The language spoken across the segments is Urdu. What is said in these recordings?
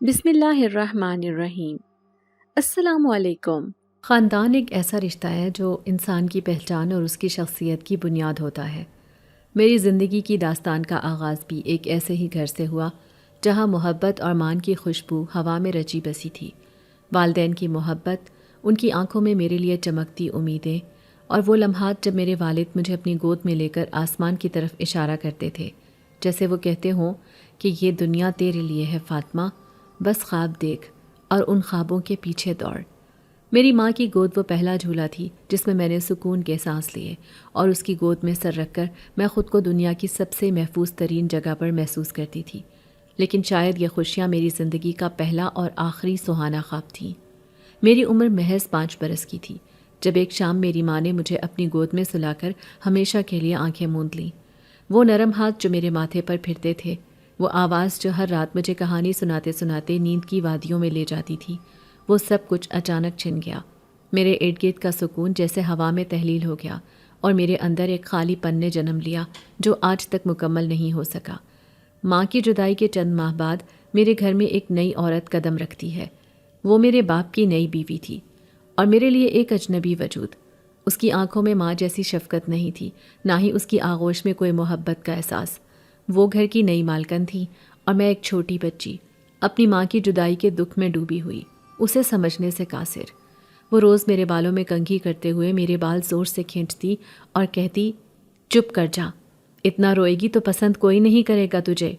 بسم اللہ الرحمن الرحیم۔ السلام علیکم۔ خاندان ایک ایسا رشتہ ہے جو انسان کی پہچان اور اس کی شخصیت کی بنیاد ہوتا ہے۔ میری زندگی کی داستان کا آغاز بھی ایک ایسے ہی گھر سے ہوا جہاں محبت اور مان کی خوشبو ہوا میں رچی بسی تھی۔ والدین کی محبت، ان کی آنکھوں میں میرے لیے چمکتی امیدیں، اور وہ لمحات جب میرے والد مجھے اپنی گود میں لے کر آسمان کی طرف اشارہ کرتے تھے، جیسے وہ کہتے ہوں کہ یہ دنیا تیرے لیے ہے فاطمہ، بس خواب دیکھ اور ان خوابوں کے پیچھے دوڑ۔ میری ماں کی گود وہ پہلا جھولا تھی جس میں نے سکون کے سانس لیے، اور اس کی گود میں سر رکھ کر میں خود کو دنیا کی سب سے محفوظ ترین جگہ پر محسوس کرتی تھی۔ لیکن شاید یہ خوشیاں میری زندگی کا پہلا اور آخری سہانا خواب تھیں۔ میری عمر محض 5 برس کی تھی جب ایک شام میری ماں نے مجھے اپنی گود میں سلا کر ہمیشہ کے لیے آنکھیں موند لیں۔ وہ نرم ہاتھ جو میرے ماتھے پر پھرتے تھے، وہ آواز جو ہر رات مجھے کہانی سناتے سناتے نیند کی وادیوں میں لے جاتی تھی، وہ سب کچھ اچانک چھن گیا۔ میرے ارد گرد کا سکون جیسے ہوا میں تحلیل ہو گیا، اور میرے اندر ایک خالی پن نے جنم لیا جو آج تک مکمل نہیں ہو سکا۔ ماں کی جدائی کے چند ماہ بعد میرے گھر میں ایک نئی عورت قدم رکھتی ہے۔ وہ میرے باپ کی نئی بیوی تھی، اور میرے لیے ایک اجنبی وجود۔ اس کی آنکھوں میں ماں جیسی شفقت نہیں تھی، نہ ہی اس کی آغوش میں کوئی محبت کا احساس۔ وہ گھر کی نئی مالکن تھی، اور میں ایک چھوٹی بچی، اپنی ماں کی جدائی کے دکھ میں ڈوبی ہوئی، اسے سمجھنے سے قاصر۔ وہ روز میرے بالوں میں کنگھی کرتے ہوئے میرے بال زور سے کھینچتی اور کہتی، چپ کر جا، اتنا روئے گی تو پسند کوئی نہیں کرے گا تجھے۔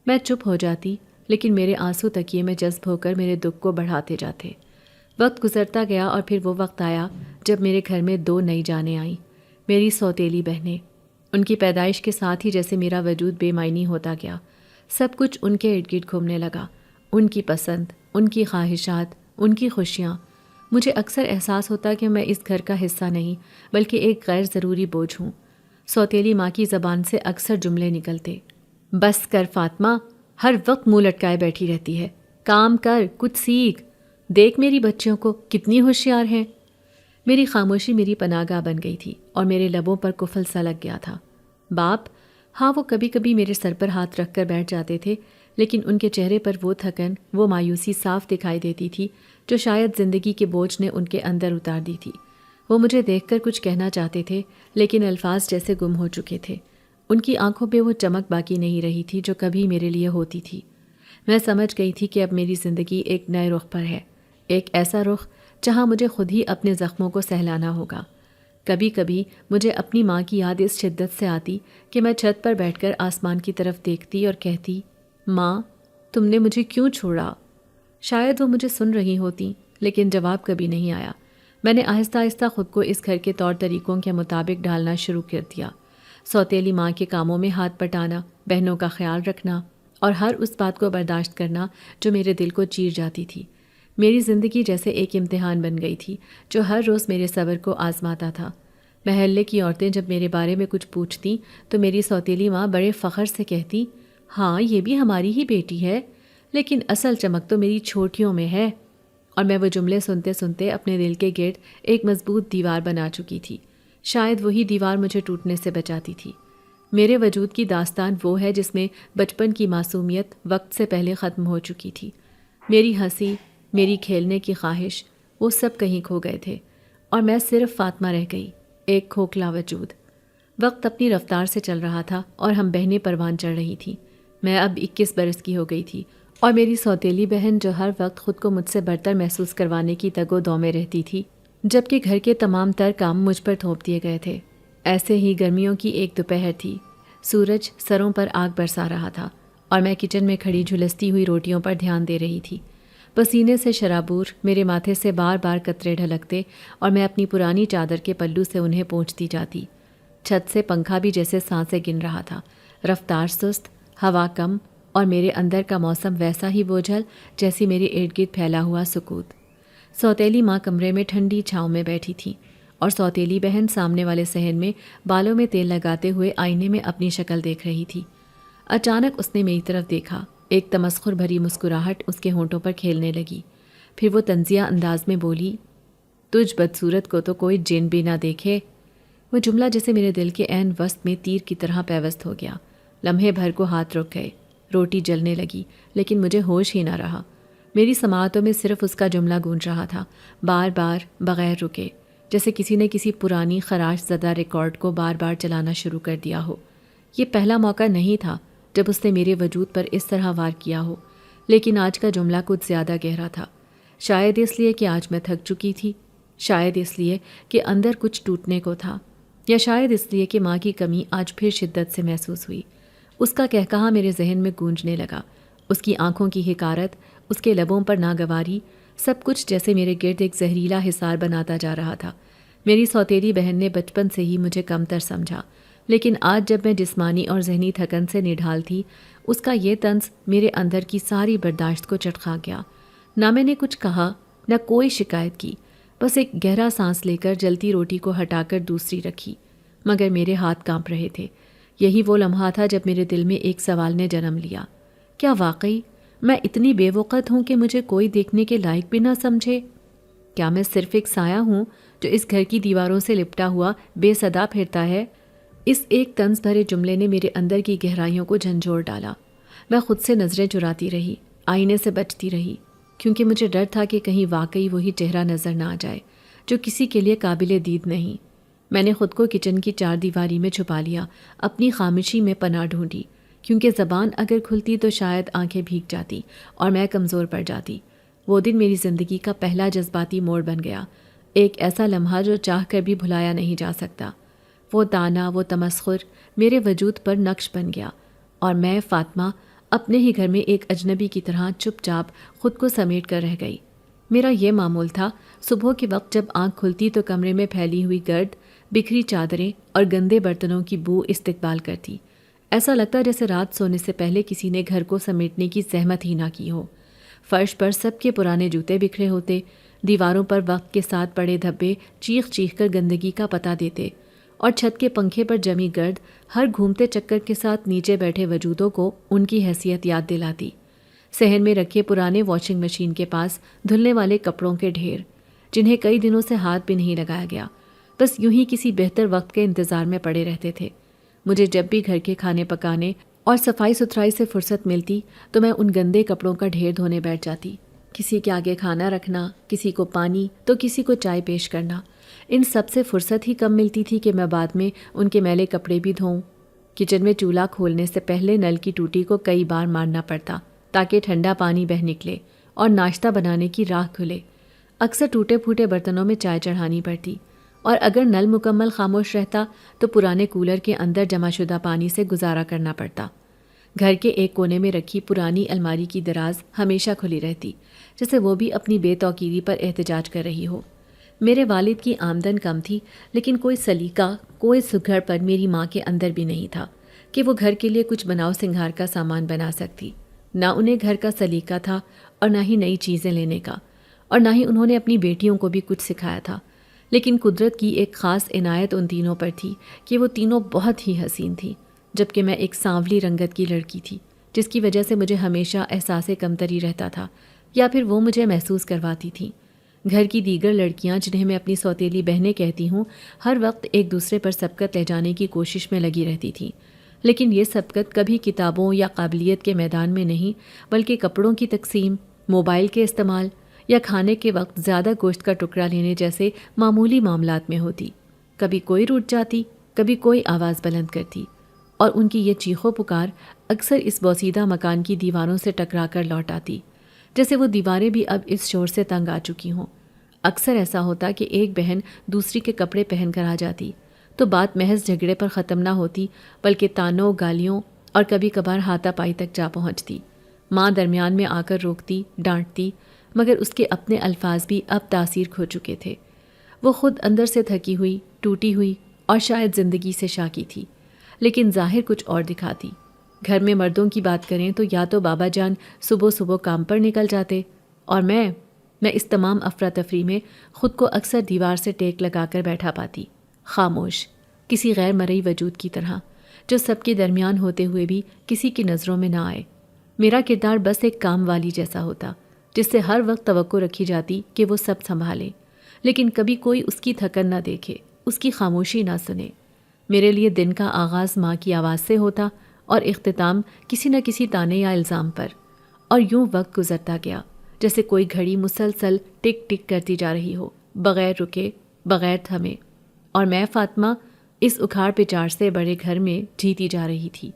میں چپ ہو جاتی، لیکن میرے آنسو تکیے میں جذب ہو کر میرے دکھ کو بڑھاتے جاتے۔ وقت گزرتا گیا، اور پھر وہ وقت آیا جب میرے گھر میں 2 نئی جانیں آئیں، میری سوتیلی بہنیں۔ ان کی پیدائش کے ساتھ ہی جیسے میرا وجود بے معنی ہوتا گیا۔ سب کچھ ان کے ارد گرد گھومنے لگا، ان کی پسند، ان کی خواہشات، ان کی خوشیاں۔ مجھے اکثر احساس ہوتا کہ میں اس گھر کا حصہ نہیں بلکہ ایک غیر ضروری بوجھ ہوں۔ سوتیلی ماں کی زبان سے اکثر جملے نکلتے، بس کر فاطمہ، ہر وقت منہ لٹکائے بیٹھی رہتی ہے، کام کر، کچھ سیکھ، دیکھ میری بچیوں کو کتنی ہوشیار ہیں۔ میری خاموشی میری پناہ گاہ بن گئی تھی، اور میرے لبوں پر کفل سا لگ گیا تھا۔ باپ، ہاں، وہ کبھی کبھی میرے سر پر ہاتھ رکھ کر بیٹھ جاتے تھے، لیکن ان کے چہرے پر وہ تھکن، وہ مایوسی صاف دکھائی دیتی تھی جو شاید زندگی کے بوجھ نے ان کے اندر اتار دی تھی۔ وہ مجھے دیکھ کر کچھ کہنا چاہتے تھے، لیکن الفاظ جیسے گم ہو چکے تھے۔ ان کی آنکھوں پہ وہ چمک باقی نہیں رہی تھی جو کبھی میرے لیے ہوتی تھی۔ میں سمجھ گئی تھی کہ اب میری زندگی ایک نئے رخ پر ہے، ایک ایسا رخ جہاں مجھے خود ہی اپنے زخموں کو سہلانا ہوگا۔ کبھی کبھی مجھے اپنی ماں کی یاد اس شدت سے آتی کہ میں چھت پر بیٹھ کر آسمان کی طرف دیکھتی اور کہتی، ماں، تم نے مجھے کیوں چھوڑا؟ شاید وہ مجھے سن رہی ہوتی، لیکن جواب کبھی نہیں آیا۔ میں نے آہستہ آہستہ خود کو اس گھر کے طور طریقوں کے مطابق ڈھالنا شروع کر دیا۔ سوتیلی ماں کے کاموں میں ہاتھ پٹانا، بہنوں کا خیال رکھنا، اور ہر اس بات کو برداشت کرنا جو میرے دل کو چیر جاتی تھی۔ میری زندگی جیسے ایک امتحان بن گئی تھی جو ہر روز میرے صبر کو آزماتا تھا۔ محلے کی عورتیں جب میرے بارے میں کچھ پوچھتیں تو میری سوتیلی ماں بڑے فخر سے کہتی، ہاں، یہ بھی ہماری ہی بیٹی ہے، لیکن اصل چمک تو میری چھوٹیوں میں ہے۔ اور میں وہ جملے سنتے سنتے اپنے دل کے گرد ایک مضبوط دیوار بنا چکی تھی۔ شاید وہی دیوار مجھے ٹوٹنے سے بچاتی تھی۔ میرے وجود کی داستان وہ ہے جس میں بچپن کی معصومیت وقت سے پہلے ختم ہو چکی تھی۔ میری ہنسی، میری کھیلنے کی خواہش، وہ سب کہیں کھو گئے تھے، اور میں صرف فاطمہ رہ گئی، ایک کھوکھلا وجود۔ وقت اپنی رفتار سے چل رہا تھا، اور ہم بہنیں پروان چڑھ رہی تھیں۔ میں اب 21 برس کی ہو گئی تھی، اور میری سوتیلی بہن جو ہر وقت خود کو مجھ سے برتر محسوس کروانے کی تگ و دو میں رہتی تھی، جبکہ گھر کے تمام تر کام مجھ پر تھوپ دیے گئے تھے۔ ایسے ہی گرمیوں کی ایک دوپہر تھی، سورج سروں پر آگ برسا رہا تھا، اور میں کچن میں کھڑی جھلستی ہوئی روٹیوں پر دھیان دے رہی تھی۔ پسینے سے شرابور میرے ماتھے سے بار بار قطرے ڈھلکتے، اور میں اپنی پرانی چادر کے پلو سے انہیں پونچھتی جاتی۔ چھت سے پنکھا بھی جیسے سانسیں گن رہا تھا، رفتار سست، ہوا کم، اور میرے اندر کا موسم ویسا ہی بوجھل جیسی میرے ارد گرد پھیلا ہوا سکوت۔ سوتیلی ماں کمرے میں ٹھنڈی چھاؤں میں بیٹھی تھی، اور سوتیلی بہن سامنے والے صحن میں بالوں میں تیل لگاتے ہوئے آئینے میں اپنی شکل دیکھ رہی تھی۔ اچانک اس نے میری طرف دیکھا، ایک تمسخر بھری مسکراہٹ اس کے ہونٹوں پر کھیلنے لگی۔ پھر وہ طنزیہ انداز میں بولی، تجھ بدصورت کو تو کوئی جن بھی نہ دیکھے۔ وہ جملہ جیسے میرے دل کے عین وسط میں تیر کی طرح پیوست ہو گیا۔ لمحے بھر کو ہاتھ رک گئے، روٹی جلنے لگی لیکن مجھے ہوش ہی نہ رہا۔ میری سماعتوں میں صرف اس کا جملہ گونج رہا تھا، بار بار بغیر رکے، جیسے کسی نے کسی پرانی خراش زدہ ریکارڈ کو بار بار چلانا شروع کر دیا ہو۔ یہ پہلا موقع نہیں تھا جب اس نے میرے وجود پر اس طرح وار کیا ہو، لیکن آج کا جملہ کچھ زیادہ گہرا تھا۔ شاید اس لیے کہ آج میں تھک چکی تھی، شاید اس لیے کہ اندر کچھ ٹوٹنے کو تھا، یا شاید اس لیے کہ ماں کی کمی آج پھر شدت سے محسوس ہوئی۔ اس کا کہکہا میرے ذہن میں گونجنے لگا، اس کی آنکھوں کی حقارت، اس کے لبوں پر ناگواری، سب کچھ جیسے میرے گرد ایک زہریلا حصار بناتا جا رہا تھا۔ میری سوتیلی بہن نے بچپن سے ہی مجھے کمتر سمجھا، لیکن آج جب میں جسمانی اور ذہنی تھکن سے نڈھال تھی، اس کا یہ طنز میرے اندر کی ساری برداشت کو چٹخا گیا۔ نہ میں نے کچھ کہا، نہ کوئی شکایت کی، بس ایک گہرا سانس لے کر جلتی روٹی کو ہٹا کر دوسری رکھی، مگر میرے ہاتھ کانپ رہے تھے۔ یہی وہ لمحہ تھا جب میرے دل میں ایک سوال نے جنم لیا، کیا واقعی میں اتنی بے وقت ہوں کہ مجھے کوئی دیکھنے کے لائق بھی نہ سمجھے؟ کیا میں صرف ایک سایہ ہوں جو اس گھر کی دیواروں سے لپٹا ہوا بے صدا پھرتا ہے؟ اس ایک طنز بھرے جملے نے میرے اندر کی گہرائیوں کو جھنجھوڑ ڈالا۔ میں خود سے نظریں چراتی رہی، آئینے سے بچتی رہی، کیونکہ مجھے ڈر تھا کہ کہیں واقعی وہی چہرہ نظر نہ آ جائے جو کسی کے لیے قابل دید نہیں۔ میں نے خود کو کچن کی چار دیواری میں چھپا لیا، اپنی خاموشی میں پناہ ڈھونڈی، کیونکہ زبان اگر کھلتی تو شاید آنکھیں بھیگ جاتی اور میں کمزور پڑ جاتی۔ وہ دن میری زندگی کا پہلا جذباتی موڑ بن گیا، ایک ایسا لمحہ جو چاہ کر بھی بھلایا نہیں جا سکتا۔ وہ طعنہ، وہ تمسخر میرے وجود پر نقش بن گیا، اور میں فاطمہ اپنے ہی گھر میں ایک اجنبی کی طرح چپ چاپ خود کو سمیٹ کر رہ گئی۔ میرا یہ معمول تھا، صبح کے وقت جب آنکھ کھلتی تو کمرے میں پھیلی ہوئی گرد، بکھری چادریں اور گندے برتنوں کی بو استقبال کرتی۔ ایسا لگتا جیسے رات سونے سے پہلے کسی نے گھر کو سمیٹنے کی زحمت ہی نہ کی ہو۔ فرش پر سب کے پرانے جوتے بکھرے ہوتے، دیواروں پر وقت کے ساتھ پڑے دھبے چیخ چیخ کر گندگی کا پتہ دیتے، اور چھت کے پنکھے پر جمی گرد ہر گھومتے چکر کے ساتھ نیچے بیٹھے وجودوں کو ان کی حیثیت یاد دلاتی۔ صحن میں رکھے پرانے واشنگ مشین کے پاس دھلنے والے کپڑوں کے ڈھیر، جنہیں کئی دنوں سے ہاتھ بھی نہیں لگایا گیا، بس یوں ہی کسی بہتر وقت کے انتظار میں پڑے رہتے تھے۔ مجھے جب بھی گھر کے کھانے پکانے اور صفائی ستھرائی سے فرصت ملتی تو میں ان گندے کپڑوں کا ڈھیر دھونے بیٹھ جاتی۔ کسی کے آگے کھانا رکھنا، کسی کو پانی تو کسی کو چائے پیش کرنا، ان سب سے فرصت ہی کم ملتی تھی کہ میں بعد میں ان کے میلے کپڑے بھی دھوؤں۔ کچن میں چولہا کھولنے سے پہلے نل کی ٹوٹی کو کئی بار مارنا پڑتا تاکہ ٹھنڈا پانی بہہ نکلے اور ناشتہ بنانے کی راہ کھلے۔ اکثر ٹوٹے پھوٹے برتنوں میں چائے چڑھانی پڑتی، اور اگر نل مکمل خاموش رہتا تو پرانے کولر کے اندر جمع شدہ پانی سے گزارا کرنا پڑتا۔ گھر کے ایک کونے میں رکھی پرانی الماری کی دراز ہمیشہ کھلی رہتی، جیسے وہ بھی اپنی بے توقیری پر احتجاج کر رہی ہو۔ میرے والد کی آمدن کم تھی، لیکن کوئی سلیقہ، کوئی سگھڑ پر میری ماں کے اندر بھی نہیں تھا کہ وہ گھر کے لیے کچھ بناؤ سنگھار کا سامان بنا سکتی۔ نہ انہیں گھر کا سلیقہ تھا، اور نہ ہی نئی چیزیں لینے کا، اور نہ ہی انہوں نے اپنی بیٹیوں کو بھی کچھ سکھایا تھا۔ لیکن قدرت کی ایک خاص عنایت ان تینوں پر تھی کہ وہ تینوں بہت ہی حسین تھیں، جبکہ میں ایک سانولی رنگت کی لڑکی تھی، جس کی وجہ سے مجھے ہمیشہ احساس کمتری رہتا تھا، یا پھر وہ مجھے محسوس کرواتی تھیں۔ گھر کی دیگر لڑکیاں، جنہیں میں اپنی سوتیلی بہنیں کہتی ہوں، ہر وقت ایک دوسرے پر سبقت لے جانے کی کوشش میں لگی رہتی تھیں، لیکن یہ سبقت کبھی کتابوں یا قابلیت کے میدان میں نہیں، بلکہ کپڑوں کی تقسیم، موبائل کے استعمال یا کھانے کے وقت زیادہ گوشت کا ٹکڑا لینے جیسے معمولی معاملات میں ہوتی۔ کبھی کوئی روٹھ جاتی، کبھی کوئی آواز بلند کرتی، اور ان کی یہ چیخو پکار اکثر اس بوسیدہ مکان کی دیواروں سے ٹکرا کر لوٹ آتی، جیسے وہ دیواریں بھی اب اس شور سے تنگ آ چکی ہوں۔ اکثر ایسا ہوتا کہ ایک بہن دوسری کے کپڑے پہن کر آ جاتی تو بات محض جھگڑے پر ختم نہ ہوتی، بلکہ تانوں، گالیوں اور کبھی کبھار ہاتھا پائی تک جا پہنچتی۔ ماں درمیان میں آ کر روکتی، ڈانٹتی، مگر اس کے اپنے الفاظ بھی اب تاثیر کھو چکے تھے۔ وہ خود اندر سے تھکی ہوئی، ٹوٹی ہوئی اور شاید زندگی سے شاکی تھی، لیکن ظاہر کچھ اور دکھاتی۔ گھر میں مردوں کی بات کریں تو یا تو بابا جان صبح صبح کام پر نکل جاتے، اور میں اس تمام افراتفری میں خود کو اکثر دیوار سے ٹیک لگا کر بیٹھا پاتی، خاموش، کسی غیر مرئی وجود کی طرح، جو سب کے درمیان ہوتے ہوئے بھی کسی کی نظروں میں نہ آئے۔ میرا کردار بس ایک کام والی جیسا ہوتا، جس سے ہر وقت توقع رکھی جاتی کہ وہ سب سنبھالے، لیکن کبھی کوئی اس کی تھکن نہ دیکھے، اس کی خاموشی نہ سنے۔ میرے لیے دن کا آغاز ماں کی آواز سے ہوتا اور اختتام کسی نہ کسی تانے یا الزام پر، اور یوں وقت گزرتا گیا جیسے کوئی گھڑی مسلسل ٹک ٹک کرتی جا رہی ہو، بغیر رکے، بغیر تھمے، اور میں فاطمہ اس اکھاڑ پچاڑ سے بڑے گھر میں جیتی جا رہی تھی۔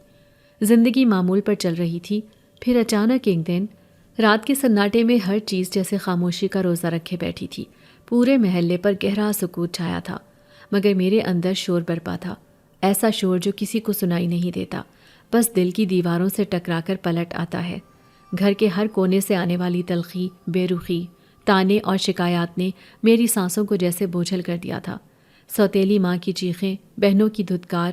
زندگی معمول پر چل رہی تھی، پھر اچانک ایک دن رات کے سناٹے میں ہر چیز جیسے خاموشی کا روزہ رکھے بیٹھی تھی۔ پورے محلے پر گہرا سکوت چھایا تھا، مگر میرے اندر شور برپا تھا، ایسا شور جو کسی کو سنائی نہیں دیتا، بس دل کی دیواروں سے ٹکرا کر پلٹ آتا ہے۔ گھر کے ہر کونے سے آنے والی تلخی، بے رخی، تانے اور شکایات نے میری سانسوں کو جیسے بوجھل کر دیا تھا۔ سوتیلی ماں کی چیخیں، بہنوں کی دھتکار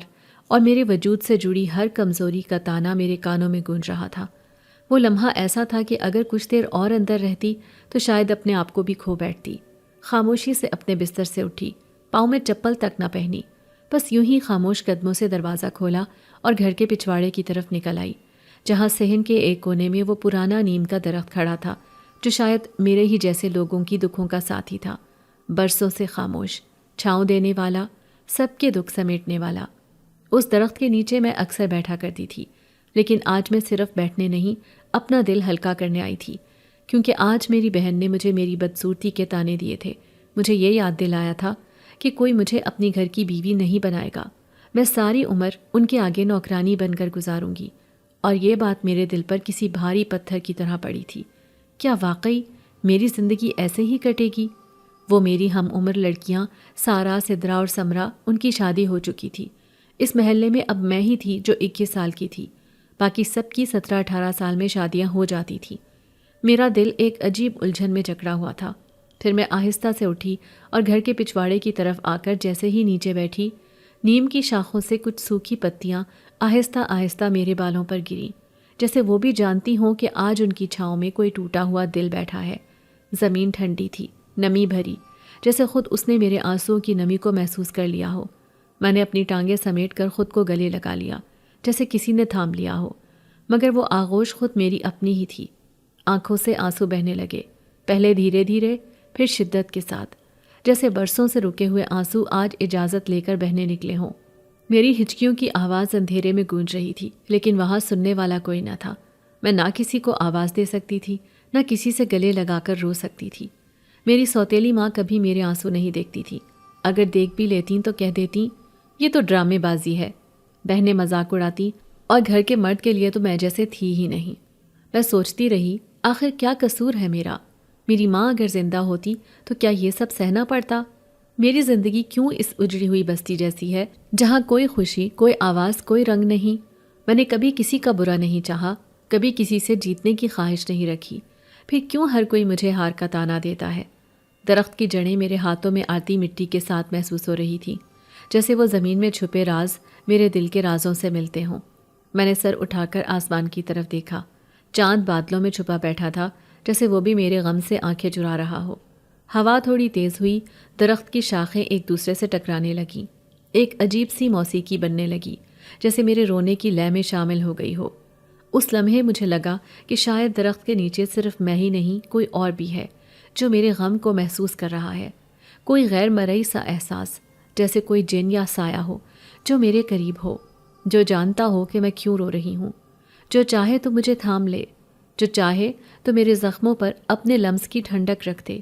اور میرے وجود سے جڑی ہر کمزوری کا تانا میرے کانوں میں گونج رہا تھا۔ وہ لمحہ ایسا تھا کہ اگر کچھ دیر اور اندر رہتی تو شاید اپنے آپ کو بھی کھو بیٹھتی۔ خاموشی سے اپنے بستر سے اٹھی، پاؤں میں چپل تک نہ پہنی، بس یوں ہی خاموش قدموں سے دروازہ کھولا اور گھر کے پچھواڑے کی طرف نکل آئی، جہاں صحن کے ایک کونے میں وہ پرانا نیم کا درخت کھڑا تھا جو شاید میرے ہی جیسے لوگوں کی دکھوں کا ساتھی تھا، برسوں سے خاموش، چھاؤں دینے والا، سب کے دکھ سمیٹنے والا۔ اس درخت کے نیچے میں اکثر بیٹھا کرتی تھی، لیکن آج میں صرف بیٹھنے نہیں، اپنا دل ہلکا کرنے آئی تھی، کیونکہ آج میری بہن نے مجھے میری بدصورتی کے تانے دیے تھے۔ مجھے یہ یاد دلایا تھا کہ کوئی مجھے اپنی گھر کی بیوی نہیں بنائے گا، میں ساری عمر ان کے آگے نوکرانی بن کر گزاروں گی۔ اور یہ بات میرے دل پر کسی بھاری پتھر کی طرح پڑی تھی۔ کیا واقعی میری زندگی ایسے ہی کٹے گی؟ وہ میری ہم عمر لڑکیاں سارا، سدرا اور سمرا، ان کی شادی ہو چکی تھی۔ اس محلے میں اب میں ہی تھی جو 21 سال کی تھی، باقی سب کی 17-18 سال میں شادیاں ہو جاتی تھیں۔ میرا دل ایک عجیب الجھن میں جکڑا ہوا تھا۔ پھر میں آہستہ سے اٹھی اور گھر کے پچھواڑے کی طرف آ کر جیسے ہی نیچے بیٹھی، نیم کی شاخوں سے کچھ سوکھی پتیاں آہستہ آہستہ میرے بالوں پر گریں، جیسے وہ بھی جانتی ہوں کہ آج ان کی چھاؤں میں کوئی ٹوٹا ہوا دل بیٹھا ہے۔ زمین ٹھنڈی تھی، نمی بھری، جیسے خود اس نے میرے آنسوؤں کی نمی کو محسوس کر لیا ہو۔ میں نے اپنی ٹانگیں سمیٹ کر خود کو گلے لگا لیا، جیسے کسی نے تھام لیا ہو، مگر وہ آغوش خود میری اپنی ہی تھی۔ آنکھوں سے آنسو بہنے لگے، پہلے دھیرے دھیرے، پھر شدت کے ساتھ، جیسے برسوں سے رکے ہوئے آنسو آج اجازت لے کر بہنے نکلے ہوں۔ میری ہچکیوں کی آواز اندھیرے میں گونج رہی تھی، لیکن وہاں سننے والا کوئی نہ تھا۔ میں نہ کسی کو آواز دے سکتی تھی، نہ کسی سے گلے لگا کر رو سکتی تھی۔ میری سوتیلی ماں کبھی میرے آنسو نہیں دیکھتی تھی، اگر دیکھ بھی لیتیں تو کہہ دیتیں یہ تو ڈرامے بازی ہے۔ بہنیں مذاق اڑاتی، اور گھر کے مرد کے لیے تو میں جیسے تھی ہی نہیں۔ میں سوچتی رہی، آخر کیا قصور ہے میرا؟ میری ماں اگر زندہ ہوتی تو کیا یہ سب سہنا پڑتا؟ میری زندگی کیوں اس اجڑی ہوئی بستی جیسی ہے، جہاں کوئی خوشی، کوئی آواز، کوئی رنگ نہیں؟ میں نے کبھی کسی کا برا نہیں چاہا، کبھی کسی سے جیتنے کی خواہش نہیں رکھی، پھر کیوں ہر کوئی مجھے ہار کا تانا دیتا ہے؟ درخت کی جڑیں میرے ہاتھوں میں آتی مٹی کے ساتھ محسوس ہو رہی تھیں، جیسے وہ زمین میں چھپے راز میرے دل کے رازوں سے ملتے ہوں۔ میں نے سر اٹھا کر آسمان کی طرف دیکھا، چاند بادلوں میں چھپا بیٹھا تھا، جیسے وہ بھی میرے غم سے آنکھیں چرا رہا ہو۔ ہوا تھوڑی تیز ہوئی، درخت کی شاخیں ایک دوسرے سے ٹکرانے لگیں، ایک عجیب سی موسیقی بننے لگی، جیسے میرے رونے کی لے میں شامل ہو گئی ہو۔ اس لمحے مجھے لگا کہ شاید درخت کے نیچے صرف میں ہی نہیں، کوئی اور بھی ہے جو میرے غم کو محسوس کر رہا ہے، کوئی غیر مرئی سا احساس، جیسے کوئی جن یا سایہ ہو جو میرے قریب ہو، جو جانتا ہو کہ میں کیوں رو رہی ہوں، جو چاہے تو مجھے تھام لے، جو چاہے تو میرے زخموں پر اپنے لمس کی ٹھنڈک رکھ دے۔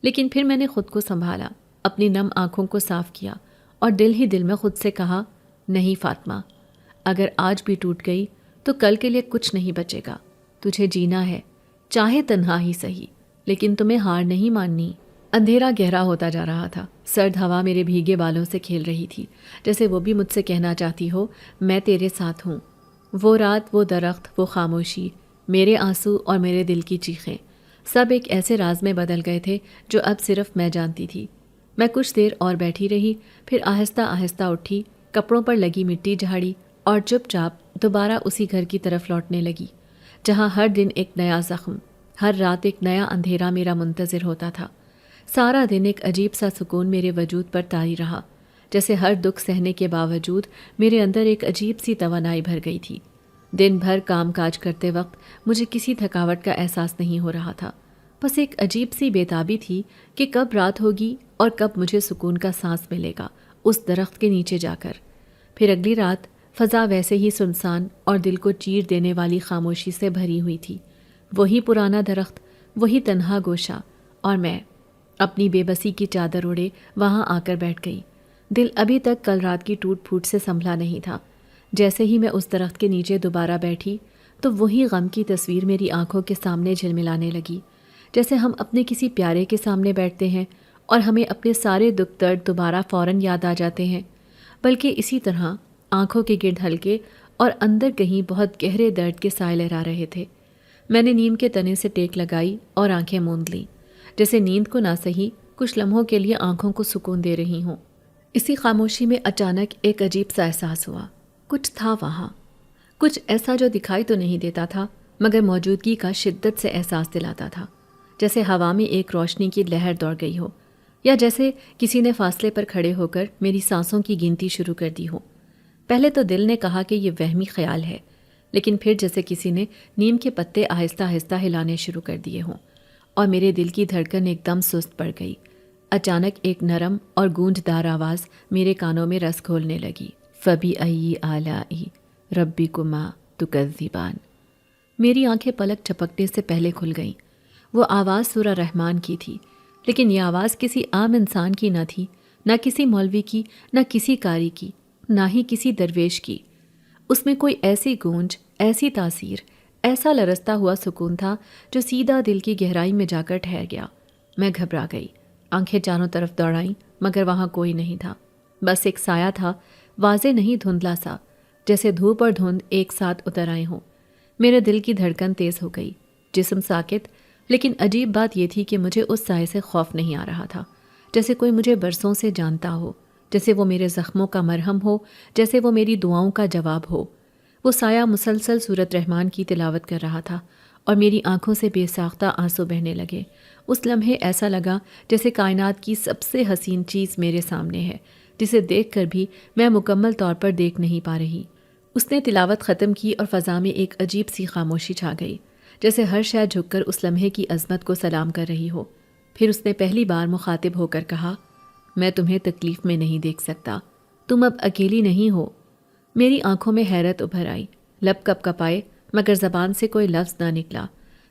لیکن پھر میں نے خود کو سنبھالا، اپنی نم آنکھوں کو صاف کیا اور دل ہی دل میں خود سے کہا، نہیں فاطمہ، اگر آج بھی ٹوٹ گئی تو کل کے لیے کچھ نہیں بچے گا۔ تجھے جینا ہے، چاہے تنہا ہی سہی، لیکن تمہیں ہار نہیں ماننی۔ اندھیرا گہرا ہوتا جا رہا تھا، سرد ہوا میرے بھیگے بالوں سے کھیل رہی تھی، جیسے وہ بھی مجھ سے کہنا چاہتی ہو، میں تیرے ساتھ ہوں۔ وہ رات، وہ درخت، وہ خاموشی، میرے آنسو اور میرے دل کی چیخیں، سب ایک ایسے راز میں بدل گئے تھے جو اب صرف میں جانتی تھی۔ میں کچھ دیر اور بیٹھی رہی، پھر آہستہ آہستہ اٹھی، کپڑوں پر لگی مٹی جھاڑی اور چپ چاپ دوبارہ اسی گھر کی طرف لوٹنے لگی، جہاں ہر دن ایک نیا زخم، ہر رات ایک نیا اندھیرا میرا منتظر ہوتا تھا۔ سارا دن ایک عجیب سا سکون میرے وجود پر طاری رہا، جیسے ہر دکھ سہنے کے باوجود میرے اندر ایک عجیب سی توانائی بھر گئی تھی۔ دن بھر کام کاج کرتے وقت مجھے کسی تھکاوٹ کا احساس نہیں ہو رہا تھا، بس ایک عجیب سی بےتابی تھی کہ کب رات ہوگی اور کب مجھے سکون کا سانس ملے گا اس درخت کے نیچے جا کر۔ پھر اگلی رات فضا ویسے ہی سنسان اور دل کو چیر دینے والی خاموشی سے بھری ہوئی تھی۔ وہی پرانا درخت، وہی تنہا گوشہ، اور میں اپنی بے بسی کی چادر اوڑھے وہاں آ کر بیٹھ گئی۔ دل ابھی تک کل رات کی ٹوٹ پھوٹ سے سنبھلا نہیں تھا۔ جیسے ہی میں اس درخت کے نیچے دوبارہ بیٹھی تو وہی غم کی تصویر میری آنکھوں کے سامنے جھلملانے لگی، جیسے ہم اپنے کسی پیارے کے سامنے بیٹھتے ہیں اور ہمیں اپنے سارے دکھ درد دوبارہ فوراً یاد آ جاتے ہیں، بلکہ اسی طرح آنکھوں کے گرد ہلکے اور اندر کہیں بہت گہرے درد کے سائے لہرا رہے تھے۔ میں نے نیم کے تنے سے ٹیک لگائی اور آنکھیں موند لیں، جیسے نیند کو نہ سہی کچھ لمحوں کے لیے آنکھوں کو سکون دے رہی ہوں۔ اسی خاموشی میں اچانک ایک عجیب سا احساس ہوا۔ کچھ تھا وہاں، کچھ ایسا جو دکھائی تو نہیں دیتا تھا مگر موجودگی کا شدت سے احساس دلاتا تھا، جیسے ہوا میں ایک روشنی کی لہر دوڑ گئی ہو، یا جیسے کسی نے فاصلے پر کھڑے ہو کر میری سانسوں کی گنتی شروع کر دی ہو۔ پہلے تو دل نے کہا کہ یہ وہمی خیال ہے، لیکن پھر جیسے کسی نے نیم کے پتے آہستہ آہستہ ہلانے شروع کر دیے ہوں، اور میرے دل کی دھڑکن ایک دم سست پڑ گئی۔ اچانک ایک نرم اور گونجدار آواز میرے کانوں میں رس گھولنے لگی، فَبِأَيِّ آلَاءِ رَبِّكُمَا تُكَذِّبَانِ۔ میری آنکھیں پلک جھپکنے سے پہلے کھل گئیں۔ وہ آواز سورہ رحمان کی تھی، لیکن یہ آواز کسی عام انسان کی نہ تھی، نہ کسی مولوی کی، نہ کسی قاری کی، نہ ہی کسی درویش کی۔ اس میں کوئی ایسی گونج، ایسی تاثیر، ایسا لرزتا ہوا سکون تھا جو سیدھا دل کی گہرائی میں جا کر ٹھہر گیا۔ میں گھبرا گئی، آنکھیں چاروں طرف دوڑائیں مگر وہاں کوئی نہیں تھا، بس ایک سایہ تھا، واضح نہیں دھندلا سا، جیسے دھوپ اور دھند ایک ساتھ اتر آئے ہوں۔ میرے دل کی دھڑکن تیز ہو گئی، جسم ساکت، لیکن عجیب بات یہ تھی کہ مجھے اس سائے سے خوف نہیں آ رہا تھا، جیسے کوئی مجھے برسوں سے جانتا ہو، جیسے وہ میرے زخموں کا مرہم ہو، جیسے وہ میری دعاؤں کا جواب ہو۔ وہ سایہ مسلسل سورۃ رحمان کی تلاوت کر رہا تھا اور میری آنکھوں سے بے ساختہ آنسو بہنے لگے۔ اس لمحے ایسا لگا جیسے کائنات کی سب سے حسین چیز میرے سامنے ہے، جسے دیکھ کر بھی میں مکمل طور پر دیکھ نہیں پا رہی۔ اس نے تلاوت ختم کی اور فضا میں ایک عجیب سی خاموشی چھا گئی، جیسے ہر شے جھک کر اس لمحے کی عظمت کو سلام کر رہی ہو۔ پھر اس نے پہلی بار مخاطب ہو کر کہا، میں تمہیں تکلیف میں نہیں دیکھ سکتا، تم اب اکیلی نہیں ہو۔ میری آنکھوں میں حیرت ابھر آئی، لب کپ کپائے مگر زبان سے کوئی لفظ نہ نکلا۔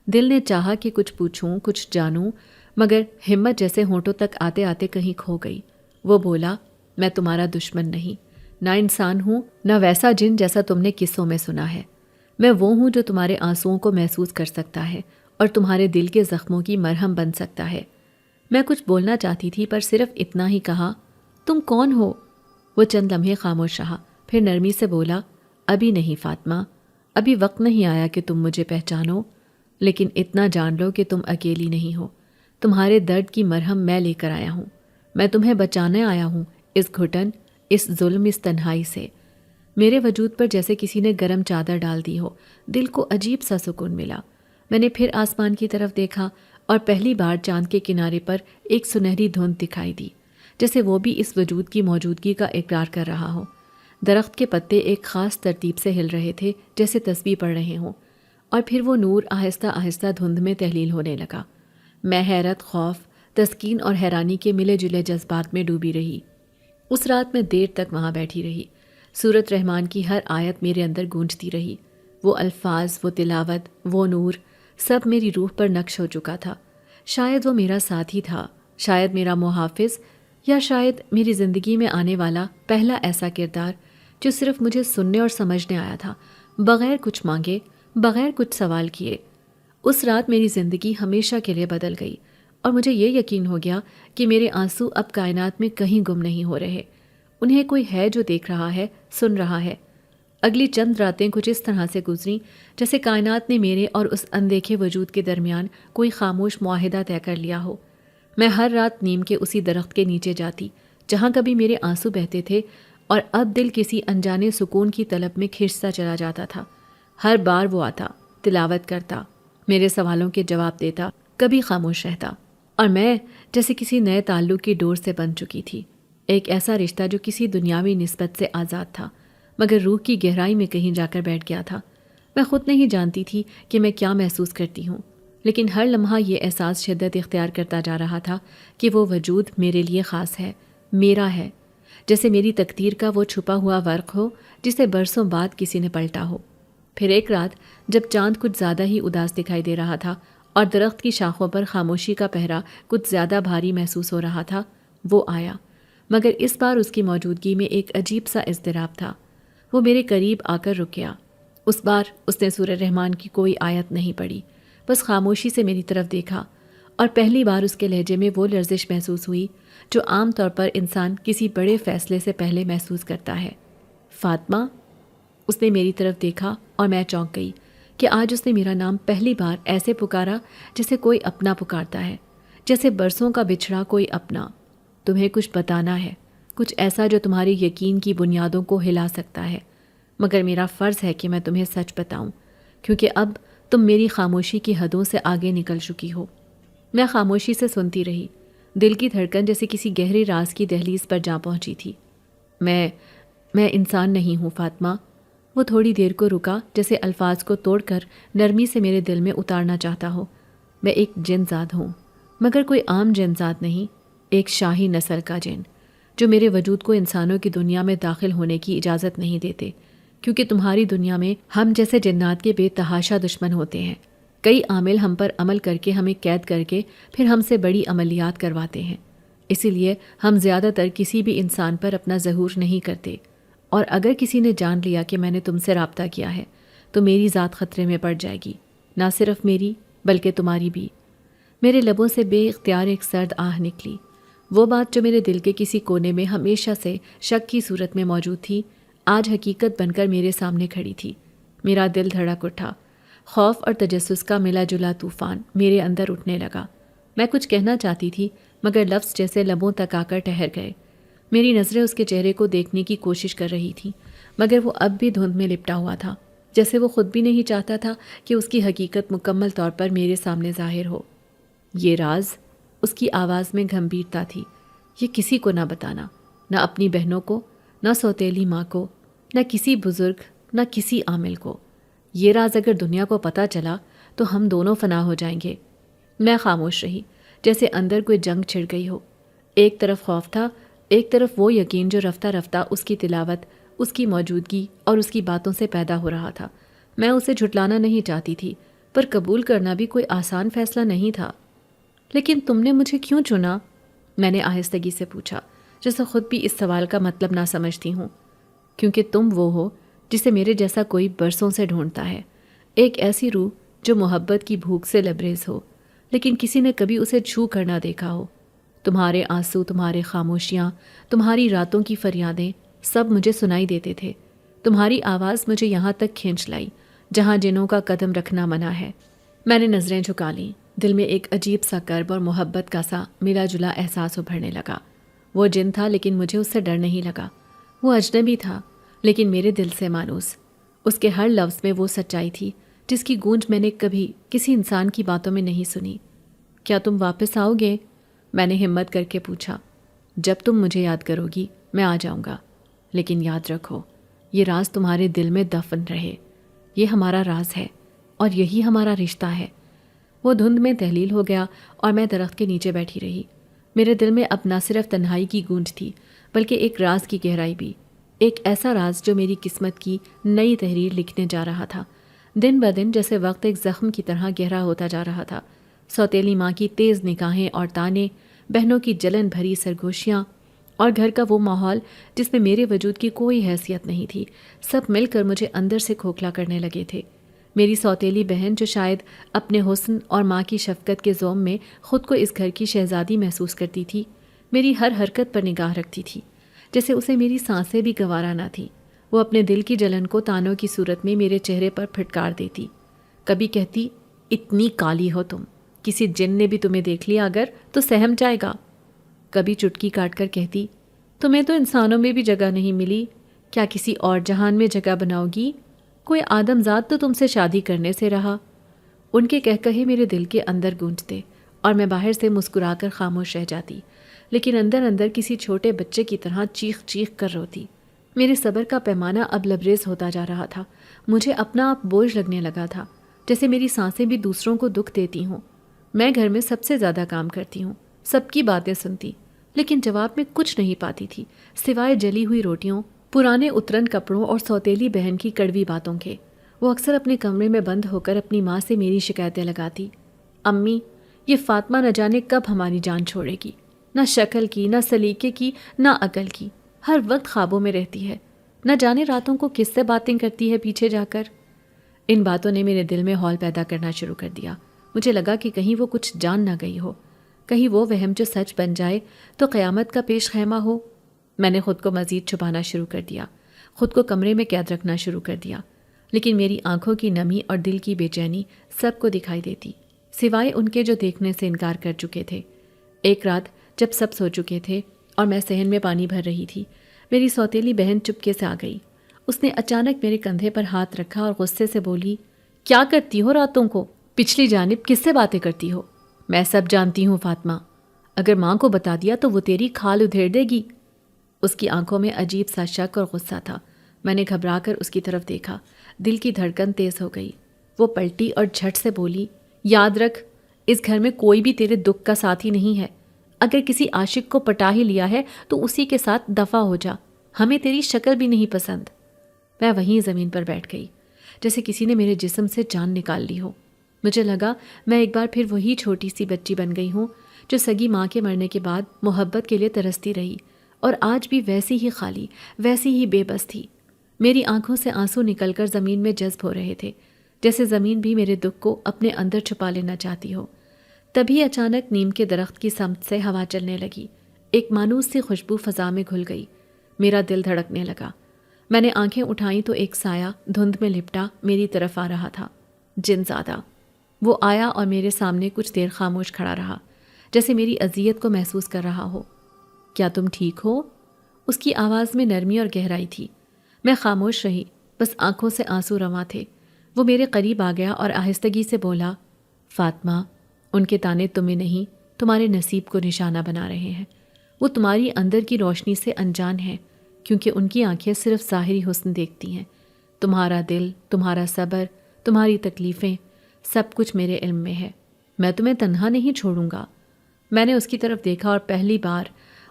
دل نے چاہا کہ کچھ پوچھوں، کچھ جانوں، مگر ہمت جیسے ہونٹوں تک آتے آتے کہیں کھو گئی۔ وہ بولا، میں تمہارا دشمن نہیں، نہ انسان ہوں، نہ ویسا جن جیسا تم نے قصوں میں سنا ہے۔ میں وہ ہوں جو تمہارے آنسوؤں کو محسوس کر سکتا ہے اور تمہارے دل کے زخموں کی مرہم بن سکتا ہے۔ میں کچھ بولنا چاہتی تھی پر صرف اتنا ہی کہا، تم کون ہو؟ وہ چند لمحے خاموش رہا، پھر نرمی سے بولا، ابھی نہیں فاطمہ، ابھی وقت نہیں آیا کہ تم مجھے پہچانو، لیکن اتنا جان لو کہ تم اکیلی نہیں ہو۔ تمہارے درد کی مرہم میں لے کر آیا ہوں، میں تمہیں بچانے آیا ہوں اس گھٹن، اس ظلم، اس تنہائی سے۔ میرے وجود پر جیسے کسی نے گرم چادر ڈال دی ہو، دل کو عجیب سا سکون ملا۔ میں نے پھر آسمان کی طرف دیکھا اور پہلی بار چاند کے کنارے پر ایک سنہری دھند دکھائی دی، جیسے وہ بھی اس وجود کی موجودگی کا اقرار کر رہا ہو۔ درخت کے پتے ایک خاص ترتیب سے ہل رہے تھے، جیسے تسبیح پڑھ رہے ہوں، اور پھر وہ نور آہستہ آہستہ دھند میں تحلیل ہونے لگا۔ میں حیرت، خوف، تسکین اور حیرانی کے ملے جلے جذبات میں ڈوبی رہی۔ اس رات میں دیر تک وہاں بیٹھی رہی، سورۃ رحمان کی ہر آیت میرے اندر گونجتی رہی۔ وہ الفاظ، وہ تلاوت، وہ نور، سب میری روح پر نقش ہو چکا تھا۔ شاید وہ میرا ساتھی تھا، شاید میرا محافظ، یا شاید میری زندگی میں آنے والا پہلا ایسا کردار جو صرف مجھے سننے اور سمجھنے آیا تھا، بغیر کچھ مانگے، بغیر کچھ سوال کیے۔ اس رات میری زندگی ہمیشہ کے لیے بدل گئی، اور مجھے یہ یقین ہو گیا کہ میرے آنسو اب کائنات میں کہیں گم نہیں ہو رہے، انہیں کوئی ہے جو دیکھ رہا ہے، سن رہا ہے۔ اگلی چند راتیں کچھ اس طرح سے گزریں جیسے کائنات نے میرے اور اس اندیکھے وجود کے درمیان کوئی خاموش معاہدہ طے کر لیا ہو۔ میں ہر رات نیم کے اسی درخت کے نیچے جاتی جہاں کبھی میرے آنسو بہتے تھے، اور اب دل کسی انجانے سکون کی طلب میں کھنچتا چلا جاتا تھا۔ ہر بار وہ آتا، تلاوت کرتا، میرے سوالوں کے جواب دیتا، کبھی خاموش رہتا، اور میں جیسے کسی نئے تعلق کی ڈور سے بن چکی تھی، ایک ایسا رشتہ جو کسی دنیاوی نسبت سے آزاد تھا مگر روح کی گہرائی میں کہیں جا کر بیٹھ گیا تھا۔ میں خود نہیں جانتی تھی کہ میں کیا محسوس کرتی ہوں، لیکن ہر لمحہ یہ احساس شدت اختیار کرتا جا رہا تھا کہ وہ وجود میرے لیے خاص ہے، میرا ہے، جیسے میری تقدیر کا وہ چھپا ہوا ورق ہو جسے برسوں بعد کسی نے پلٹا ہو۔ پھر ایک رات جب چاند کچھ زیادہ ہی اداس دکھائی دے رہا تھا اور درخت کی شاخوں پر خاموشی کا پہرا کچھ زیادہ بھاری محسوس ہو رہا تھا، وہ آیا، مگر اس بار اس کی موجودگی میں ایک عجیب سا اضطراب تھا۔ وہ میرے قریب آ کر رک گیا۔ اس بار اس نے سورہ رحمان کی کوئی آیت نہیں پڑھی، بس خاموشی سے میری طرف دیکھا، اور پہلی بار اس کے لہجے میں وہ لرزش محسوس ہوئی جو عام طور پر انسان کسی بڑے فیصلے سے پہلے محسوس کرتا ہے۔ فاطمہ، اس نے میری طرف دیکھا اور میں چونک گئی کہ آج اس نے میرا نام پہلی بار ایسے پکارا جیسے کوئی اپنا پکارتا ہے، جیسے برسوں کا بچھڑا کوئی اپنا۔ تمہیں کچھ بتانا ہے، کچھ ایسا جو تمہاری یقین کی بنیادوں کو ہلا سکتا ہے، مگر میرا فرض ہے کہ میں تمہیں سچ بتاؤں، کیونکہ اب تم میری خاموشی کی حدوں سے آگے نکل چکی ہو۔ میں خاموشی سے سنتی رہی، دل کی دھڑکن جیسے کسی گہرے راز کی دہلیز پر جا پہنچی تھی۔ میں انسان نہیں ہوں فاطمہ۔ وہ تھوڑی دیر کو رکا، جیسے الفاظ کو توڑ کر نرمی سے میرے دل میں اتارنا چاہتا ہو۔ میں ایک جن زاد ہوں، مگر کوئی عام جن زاد نہیں، ایک شاہی نسل کا جن، جو میرے وجود کو انسانوں کی دنیا میں داخل ہونے کی اجازت نہیں دیتے، کیونکہ تمہاری دنیا میں ہم جیسے جنات کے بے تحاشا دشمن ہوتے ہیں۔ کئی عامل ہم پر عمل کر کے ہمیں قید کر کے پھر ہم سے بڑی عملیات کرواتے ہیں، اسی لیے ہم زیادہ تر کسی بھی انسان پر اپنا ظہور نہیں کرتے، اور اگر کسی نے جان لیا کہ میں نے تم سے رابطہ کیا ہے تو میری ذات خطرے میں پڑ جائے گی، نہ صرف میری بلکہ تمہاری بھی۔ میرے لبوں سے بے اختیار ایک سرد آہ نکلی۔ وہ بات جو میرے دل کے کسی کونے میں ہمیشہ سے شک کی صورت میں موجود تھی، آج حقیقت بن کر میرے سامنے کھڑی تھی۔ میرا دل دھڑک اٹھا، خوف اور تجسس کا ملا جلا طوفان میرے اندر اٹھنے لگا۔ میں کچھ کہنا چاہتی تھی، مگر لفظ جیسے لبوں تک آ کر ٹھہر گئے۔ میری نظریں اس کے چہرے کو دیکھنے کی کوشش کر رہی تھیں، مگر وہ اب بھی دھند میں لپٹا ہوا تھا، جیسے وہ خود بھی نہیں چاہتا تھا کہ اس کی حقیقت مکمل طور پر میرے سامنے ظاہر ہو۔ یہ راز، اس کی آواز میں گھمبیرتا تھی، یہ کسی کو نہ بتانا، نہ اپنی بہنوں کو، نہ سوتیلی ماں کو، نہ کسی بزرگ، نہ کسی عامل کو۔ یہ راز اگر دنیا کو پتہ چلا تو ہم دونوں فنا ہو جائیں گے۔ میں خاموش رہی، جیسے اندر کوئی جنگ چھڑ گئی ہو۔ ایک طرف خوف تھا، ایک طرف وہ یقین جو رفتہ رفتہ اس کی تلاوت، اس کی موجودگی اور اس کی باتوں سے پیدا ہو رہا تھا۔ میں اسے جھٹلانا نہیں چاہتی تھی، پر قبول کرنا بھی کوئی آسان فیصلہ نہیں تھا۔ لیکن تم نے مجھے کیوں چنا؟ میں نے آہستگی سے پوچھا، جیسے خود بھی اس سوال کا مطلب نہ سمجھتی ہوں۔ کیونکہ تم وہ ہو جسے میرے جیسا کوئی برسوں سے ڈھونڈتا ہے، ایک ایسی روح جو محبت کی بھوک سے لبریز ہو، لیکن کسی نے کبھی اسے چھو کر نہ دیکھا ہو۔ تمہارے آنسو، تمہارے خاموشیاں، تمہاری راتوں کی فریادیں سب مجھے سنائی دیتے تھے۔ تمہاری آواز مجھے یہاں تک کھینچ لائی جہاں جنوں کا قدم رکھنا منع ہے۔ میں نے نظریں جھکا لیں، دل میں ایک عجیب سا کرب اور محبت کا سا ملا جلا احساس ابھرنے لگا۔ وہ جن تھا لیکن مجھے اس سے ڈر نہیں لگا۔ وہ اجنبی تھا لیکن میرے دل سے مانوس۔ اس کے ہر لفظ میں وہ سچائی تھی جس کی گونج میں نے کبھی کسی انسان کی باتوں میں نہیں سنی۔ کیا تم واپس آؤ گے؟ میں نے ہمت کر کے پوچھا۔ جب تم مجھے یاد کرو گی میں آ جاؤں گا، لیکن یاد رکھو یہ راز تمہارے دل میں دفن رہے۔ یہ ہمارا راز ہے اور یہی ہمارا رشتہ ہے۔ وہ دھند میں تحلیل ہو گیا اور میں درخت کے نیچے بیٹھی رہی۔ میرے دل میں اب نہ صرف تنہائی کی گونج تھی بلکہ ایک راز کی گہرائی بھی، ایک ایسا راز جو میری قسمت کی نئی تحریر لکھنے جا رہا تھا۔ دن بدن جیسے وقت ایک زخم کی طرح گہرا ہوتا جا رہا تھا۔ سوتیلی ماں کی تیز نگاہیں اور تانے، بہنوں کی جلن بھری سرگوشیاں، اور گھر کا وہ ماحول جس میں میرے وجود کی کوئی حیثیت نہیں تھی، سب مل کر مجھے اندر سے کھوکھلا کرنے لگے تھے۔ میری سوتیلی بہن جو شاید اپنے حسن اور ماں کی شفقت کے زوم میں خود کو اس گھر کی شہزادی محسوس کرتی تھی، میری ہر حرکت پر نگاہ رکھتی تھی جیسے اسے میری سانسیں بھی گوارا نہ تھیں۔ وہ اپنے دل کی جلن کو تانوں کی صورت میں میرے چہرے پر پھٹکار دیتی۔ کبھی کہتی، اتنی کالی ہو تم، کسی جن نے بھی تمہیں دیکھ لیا اگر تو سہم جائے گا۔ کبھی چٹکی کاٹ کر کہتی، تمہیں تو انسانوں میں بھی جگہ نہیں ملی، کیا کسی اور جہان میں جگہ بناؤ گی؟ کوئی آدم ذات تو تم سے شادی کرنے سے رہا۔ ان کے کہے میرے دل کے اندر گونجتے اور میں باہر سے مسکرا کر خاموش رہ جاتی، لیکن اندر اندر کسی چھوٹے بچے کی طرح چیخ چیخ کر روتی۔ میرے صبر کا پیمانہ اب لبریز ہوتا جا رہا تھا۔ مجھے اپنا آپ بوجھ لگنے لگا تھا، جیسے میری سانسیں بھی دوسروں کو دکھ دیتی ہوں۔ میں گھر میں سب سے زیادہ کام کرتی ہوں، سب کی باتیں سنتی، لیکن جواب میں کچھ نہیں پاتی تھی سوائے جلی ہوئی روٹیوں، پرانے اترن کپڑوں اور سوتیلی بہن کی کڑوی باتوں کے۔ وہ اکثر اپنے کمرے میں بند ہو کر اپنی ماں سے میری شکایتیں لگاتی۔ امی، یہ فاطمہ نہ جانے کب ہماری جان چھوڑے گی، نہ شکل کی، نہ سلیقے کی، نہ عقل کی، ہر وقت خوابوں میں رہتی ہے، نہ جانے راتوں کو کس سے باتیں کرتی ہے پیچھے جا کر۔ ان باتوں نے میرے دل میں ہول پیدا کرنا شروع کر دیا۔ مجھے لگا کہ کہیں وہ کچھ جان نہ گئی ہو، کہیں وہ وہم جو سچ بن جائے تو قیامت کا پیش خیمہ ہو۔ میں نے خود کو مزید چھپانا شروع کر دیا، خود کو کمرے میں قید رکھنا شروع کر دیا، لیکن میری آنکھوں کی نمی اور دل کی بے چینی سب کو دکھائی دیتی، سوائے ان کے جو دیکھنے سے انکار کر چکے تھے۔ ایک رات جب سب سو چکے تھے اور میں صحن میں پانی بھر رہی تھی، میری سوتیلی بہن چپکے سے آ گئی۔ اس نے اچانک میرے کندھے پر ہاتھ رکھا اور غصے سے بولی، کیا کرتی ہو راتوں کو؟ پچھلی جانب کس سے باتیں کرتی ہو؟ میں سب جانتی ہوں فاطمہ، اگر ماں کو بتا دیا تو وہ تیری کھال ادھیڑ دے گی۔ اس کی آنکھوں میں عجیب سا شک اور غصہ تھا۔ میں نے گھبرا کر اس کی طرف دیکھا، دل کی دھڑکن تیز ہو گئی۔ وہ پلٹی اور جھٹ سے بولی، یاد رکھ، اس گھر میں کوئی بھی تیرے دکھ کا ساتھی نہیں ہے۔ اگر کسی عاشق کو پٹا ہی لیا ہے تو اسی کے ساتھ دفع ہو جا، ہمیں تیری شکل بھی نہیں پسند۔ میں وہیں زمین پر بیٹھ گئی، جیسے کسی نے میرے جسم سے جان نکال لی ہو۔ مجھے لگا میں ایک بار پھر وہی چھوٹی سی بچی بن گئی ہوں جو سگی ماں کے مرنے کے بعد محبت کے لیے ترستی رہی، اور آج بھی ویسی ہی خالی، ویسی ہی بے بس تھی۔ میری آنکھوں سے آنسو نکل کر زمین میں جذب ہو رہے تھے، جیسے زمین بھی میرے دکھ کو اپنے اندر چھپا لینا چاہتی ہو۔ تبھی اچانک نیم کے درخت کی سمت سے ہوا چلنے لگی، ایک مانوس سی خوشبو فضا میں گھل گئی۔ میرا دل دھڑکنے لگا۔ میں نے آنکھیں اٹھائیں تو ایک سایہ دھند میں لپٹا میری طرف آ رہا تھا، جن زادہ۔ وہ آیا اور میرے سامنے کچھ دیر خاموش کھڑا رہا، جیسے میری اذیت کو محسوس کر رہا ہو۔ کیا تم ٹھیک ہو؟ اس کی آواز میں نرمی اور گہرائی تھی۔ میں خاموش رہی، بس آنکھوں سے آنسو رواں تھے۔ وہ میرے قریب آ گیا اور آہستگی سے بولا، فاطمہ، ان کے تانے تمہیں نہیں، تمہارے نصیب کو نشانہ بنا رہے ہیں۔ وہ تمہاری اندر کی روشنی سے انجان ہیں، کیونکہ ان کی آنکھیں صرف ظاہری حسن دیکھتی ہیں۔ تمہارا دل، تمہارا صبر، تمہاری تکلیفیں، سب کچھ میرے علم میں ہے۔ میں تمہیں تنہا نہیں چھوڑوں گا۔ میں نے اس کی طرف دیکھا اور پہلی بار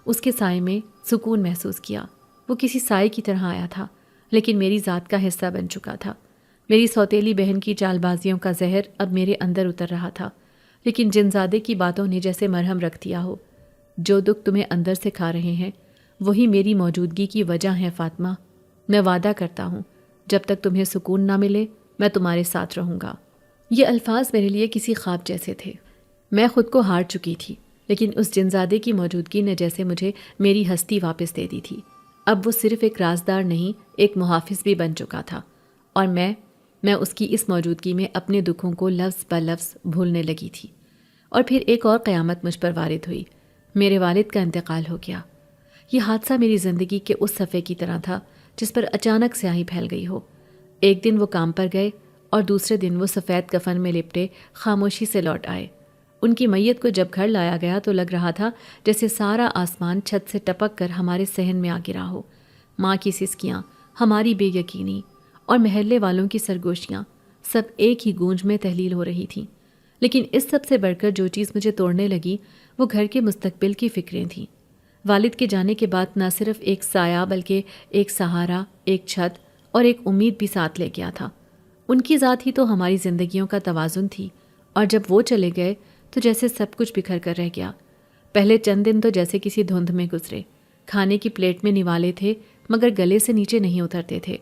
اس کے سائے میں سکون محسوس کیا۔ وہ کسی سائے کی طرح آیا تھا، لیکن میری ذات کا حصہ بن چکا تھا۔ میری سوتیلی بہن کی چال بازیوں کا زہر اب میرے اندر اتر رہا تھا، لیکن جنزادے کی باتوں نے جیسے مرہم رکھ دیا ہو۔ جو دکھ تمہیں اندر سے کھا رہے ہیں وہی میری موجودگی کی وجہ ہے فاطمہ۔ میں وعدہ کرتا ہوں، جب تک تمہیں سکون نہ ملے میں تمہارے ساتھ رہوں گا۔ یہ الفاظ میرے لیے کسی خواب جیسے تھے۔ میں خود کو ہار چکی تھی، لیکن اس جنزادے کی موجودگی نے جیسے مجھے میری ہستی واپس دے دی تھی۔ اب وہ صرف ایک رازدار نہیں، ایک محافظ بھی بن چکا تھا، اور میں اس کی اس موجودگی میں اپنے دکھوں کو لفظ بلفظ بھولنے لگی تھی۔ اور پھر ایک اور قیامت مجھ پر وارد ہوئی۔ میرے والد کا انتقال ہو گیا۔ یہ حادثہ میری زندگی کے اس صفحے کی طرح تھا جس پر اچانک سیاہی پھیل گئی ہو۔ ایک دن وہ کام پر گئے اور دوسرے دن وہ سفید کفن میں لپٹے خاموشی سے لوٹ آئے۔ ان کی میت کو جب گھر لایا گیا تو لگ رہا تھا جیسے سارا آسمان چھت سے ٹپک کر ہمارے صحن میں آ گرا ہو۔ ماں کی سسکیاں، ہماری بے یقینی اور محلے والوں کی سرگوشیاں سب ایک ہی گونج میں تحلیل ہو رہی تھیں۔ لیکن اس سب سے بڑھ کر جو چیز مجھے توڑنے لگی وہ گھر کے مستقبل کی فکریں تھیں۔ والد کے جانے کے بعد نہ صرف ایک سایہ بلکہ ایک سہارا، ایک چھت اور ایک امید بھی ساتھ لے گیا تھا۔ ان کی ذات ہی تو ہماری زندگیوں کا توازن تھی، اور جب وہ چلے گئے تو جیسے سب کچھ بکھر کر رہ گیا۔ پہلے چند دن تو جیسے کسی دھند میں گزرے۔ کھانے کی پلیٹ میں نوالے تھے مگر گلے سے نیچے نہیں اترتے تھے۔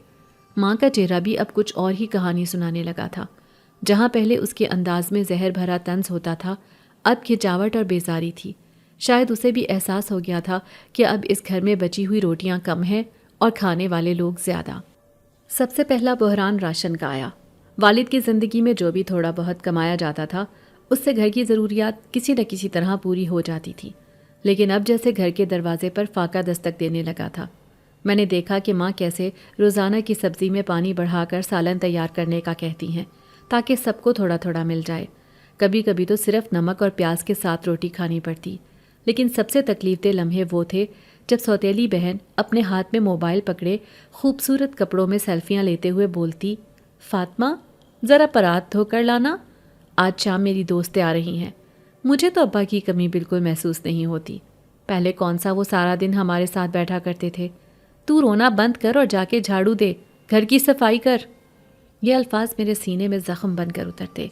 ماں کا چہرہ بھی اب کچھ اور ہی کہانی سنانے لگا تھا۔ جہاں پہلے اس کے انداز میں زہر بھرا طنز ہوتا تھا، اب کھچاوٹ اور بیزاری تھی۔ شاید اسے بھی احساس ہو گیا تھا کہ اب اس گھر میں بچی ہوئی روٹیاں کم ہیں اور کھانے والے لوگ زیادہ۔ سب سے پہلا بحران راشن کا آیا۔ والد کی زندگی میں جو بھی تھوڑا بہت کمایا جاتا تھا اس سے گھر کی ضروریات کسی نہ کسی طرح پوری ہو جاتی تھی، لیکن اب جیسے گھر کے دروازے پر فاقہ دستک دینے لگا تھا۔ میں نے دیکھا کہ ماں کیسے روزانہ کی سبزی میں پانی بڑھا کر سالن تیار کرنے کا کہتی ہیں تاکہ سب کو تھوڑا تھوڑا مل جائے۔ کبھی کبھی تو صرف نمک اور پیاز کے ساتھ روٹی کھانی پڑتی۔ لیکن سب سے تکلیف دہ لمحے وہ تھے جب سوتیلی بہن اپنے ہاتھ میں موبائل پکڑے خوبصورت کپڑوں میں سیلفیاں لیتے ہوئے بولتی، فاطمہ ذرا پرات دھو کر لانا، آج شام میری دوستیں آ رہی ہیں۔ مجھے تو ابا کی کمی بالکل محسوس نہیں ہوتی۔ پہلے کون سا وہ سارا دن ہمارے ساتھ بیٹھا کرتے تھے. تو رونا بند کر اور جا کے جھاڑو دے, گھر کی صفائی کر. یہ الفاظ میرے سینے میں زخم بن کر اترتے,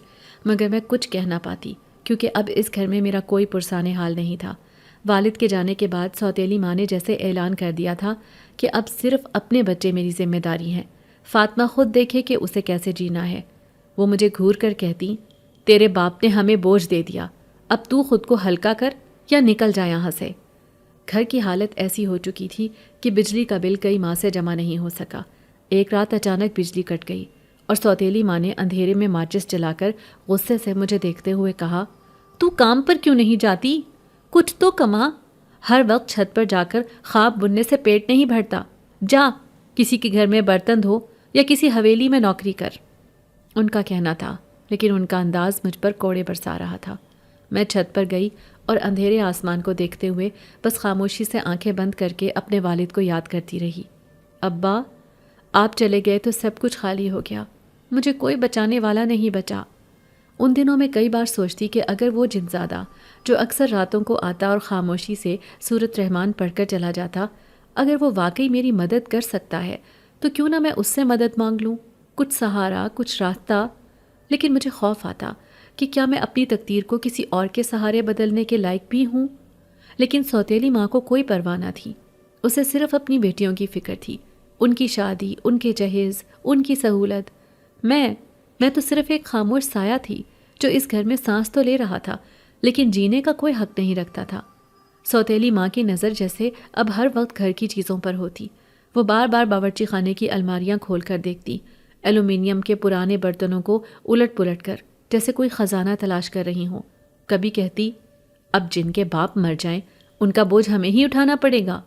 مگر میں کچھ کہہ نہ پاتی کیونکہ اب اس گھر میں میرا کوئی پرسان حال نہیں تھا. والد کے جانے کے بعد سوتیلی ماں نے جیسے اعلان کر دیا تھا کہ اب صرف اپنے بچے میری ذمہ داری ہیں. فاطمہ خود دیکھے کہ اسے کیسے جینا ہے. وہ مجھے گھور کر کہتی, تیرے باپ نے ہمیں بوجھ دے دیا, اب تو خود کو ہلکا کر یا نکل جا یہاں سے. گھر کی حالت ایسی ہو چکی تھی کہ بجلی کا بل کئی ماہ سے جمع نہیں ہو سکا. ایک رات اچانک بجلی کٹ گئی اور سوتیلی ماں نے اندھیرے میں ماچس جلا کر غصے سے مجھے دیکھتے ہوئے کہا, تو کام پر کیوں نہیں جاتی؟ کچھ تو کما. ہر وقت چھت پر جا کر خواب بننے سے پیٹ نہیں بھرتا. جا کسی کے گھر میں برتن دھو یا کسی حویلی میں نوکری کر. ان کا کہنا تھا, لیکن ان کا انداز مجھ پر کوڑے برسا رہا تھا. میں چھت پر گئی اور اندھیرے آسمان کو دیکھتے ہوئے بس خاموشی سے آنکھیں بند کر کے اپنے والد کو یاد کرتی رہی. ابا, آپ چلے گئے تو سب کچھ خالی ہو گیا, مجھے کوئی بچانے والا نہیں بچا. ان دنوں میں کئی بار سوچتی کہ اگر وہ جنزادہ جو اکثر راتوں کو آتا اور خاموشی سے سورت رحمان پڑھ کر چلا جاتا, اگر وہ واقعی میری مدد کر سکتا ہے تو کیوں نہ میں اس سے مدد مانگ لوں, کچھ سہارا, کچھ راستہ. لیکن مجھے خوف آتا کہ کیا میں اپنی تقدیر کو کسی اور کے سہارے بدلنے کے لائق بھی ہوں. لیکن سوتیلی ماں کو کوئی پرواہ نہ تھی. اسے صرف اپنی بیٹیوں کی فکر تھی, ان کی شادی, ان کے جہیز, ان کی سہولت. میں تو صرف ایک خاموش سایہ تھی جو اس گھر میں سانس تو لے رہا تھا لیکن جینے کا کوئی حق نہیں رکھتا تھا. سوتیلی ماں کی نظر جیسے اب ہر وقت گھر کی چیزوں پر ہوتی. وہ بار بار باورچی خانے کی الماریاں کھول کر دیکھتی, ایلومینیم کے پرانے برتنوں کو الٹ پلٹ کر جیسے کوئی خزانہ تلاش کر رہی ہوں. کبھی کہتی, اب جن کے باپ مر جائیں ان کا بوجھ ہمیں ہی اٹھانا پڑے گا.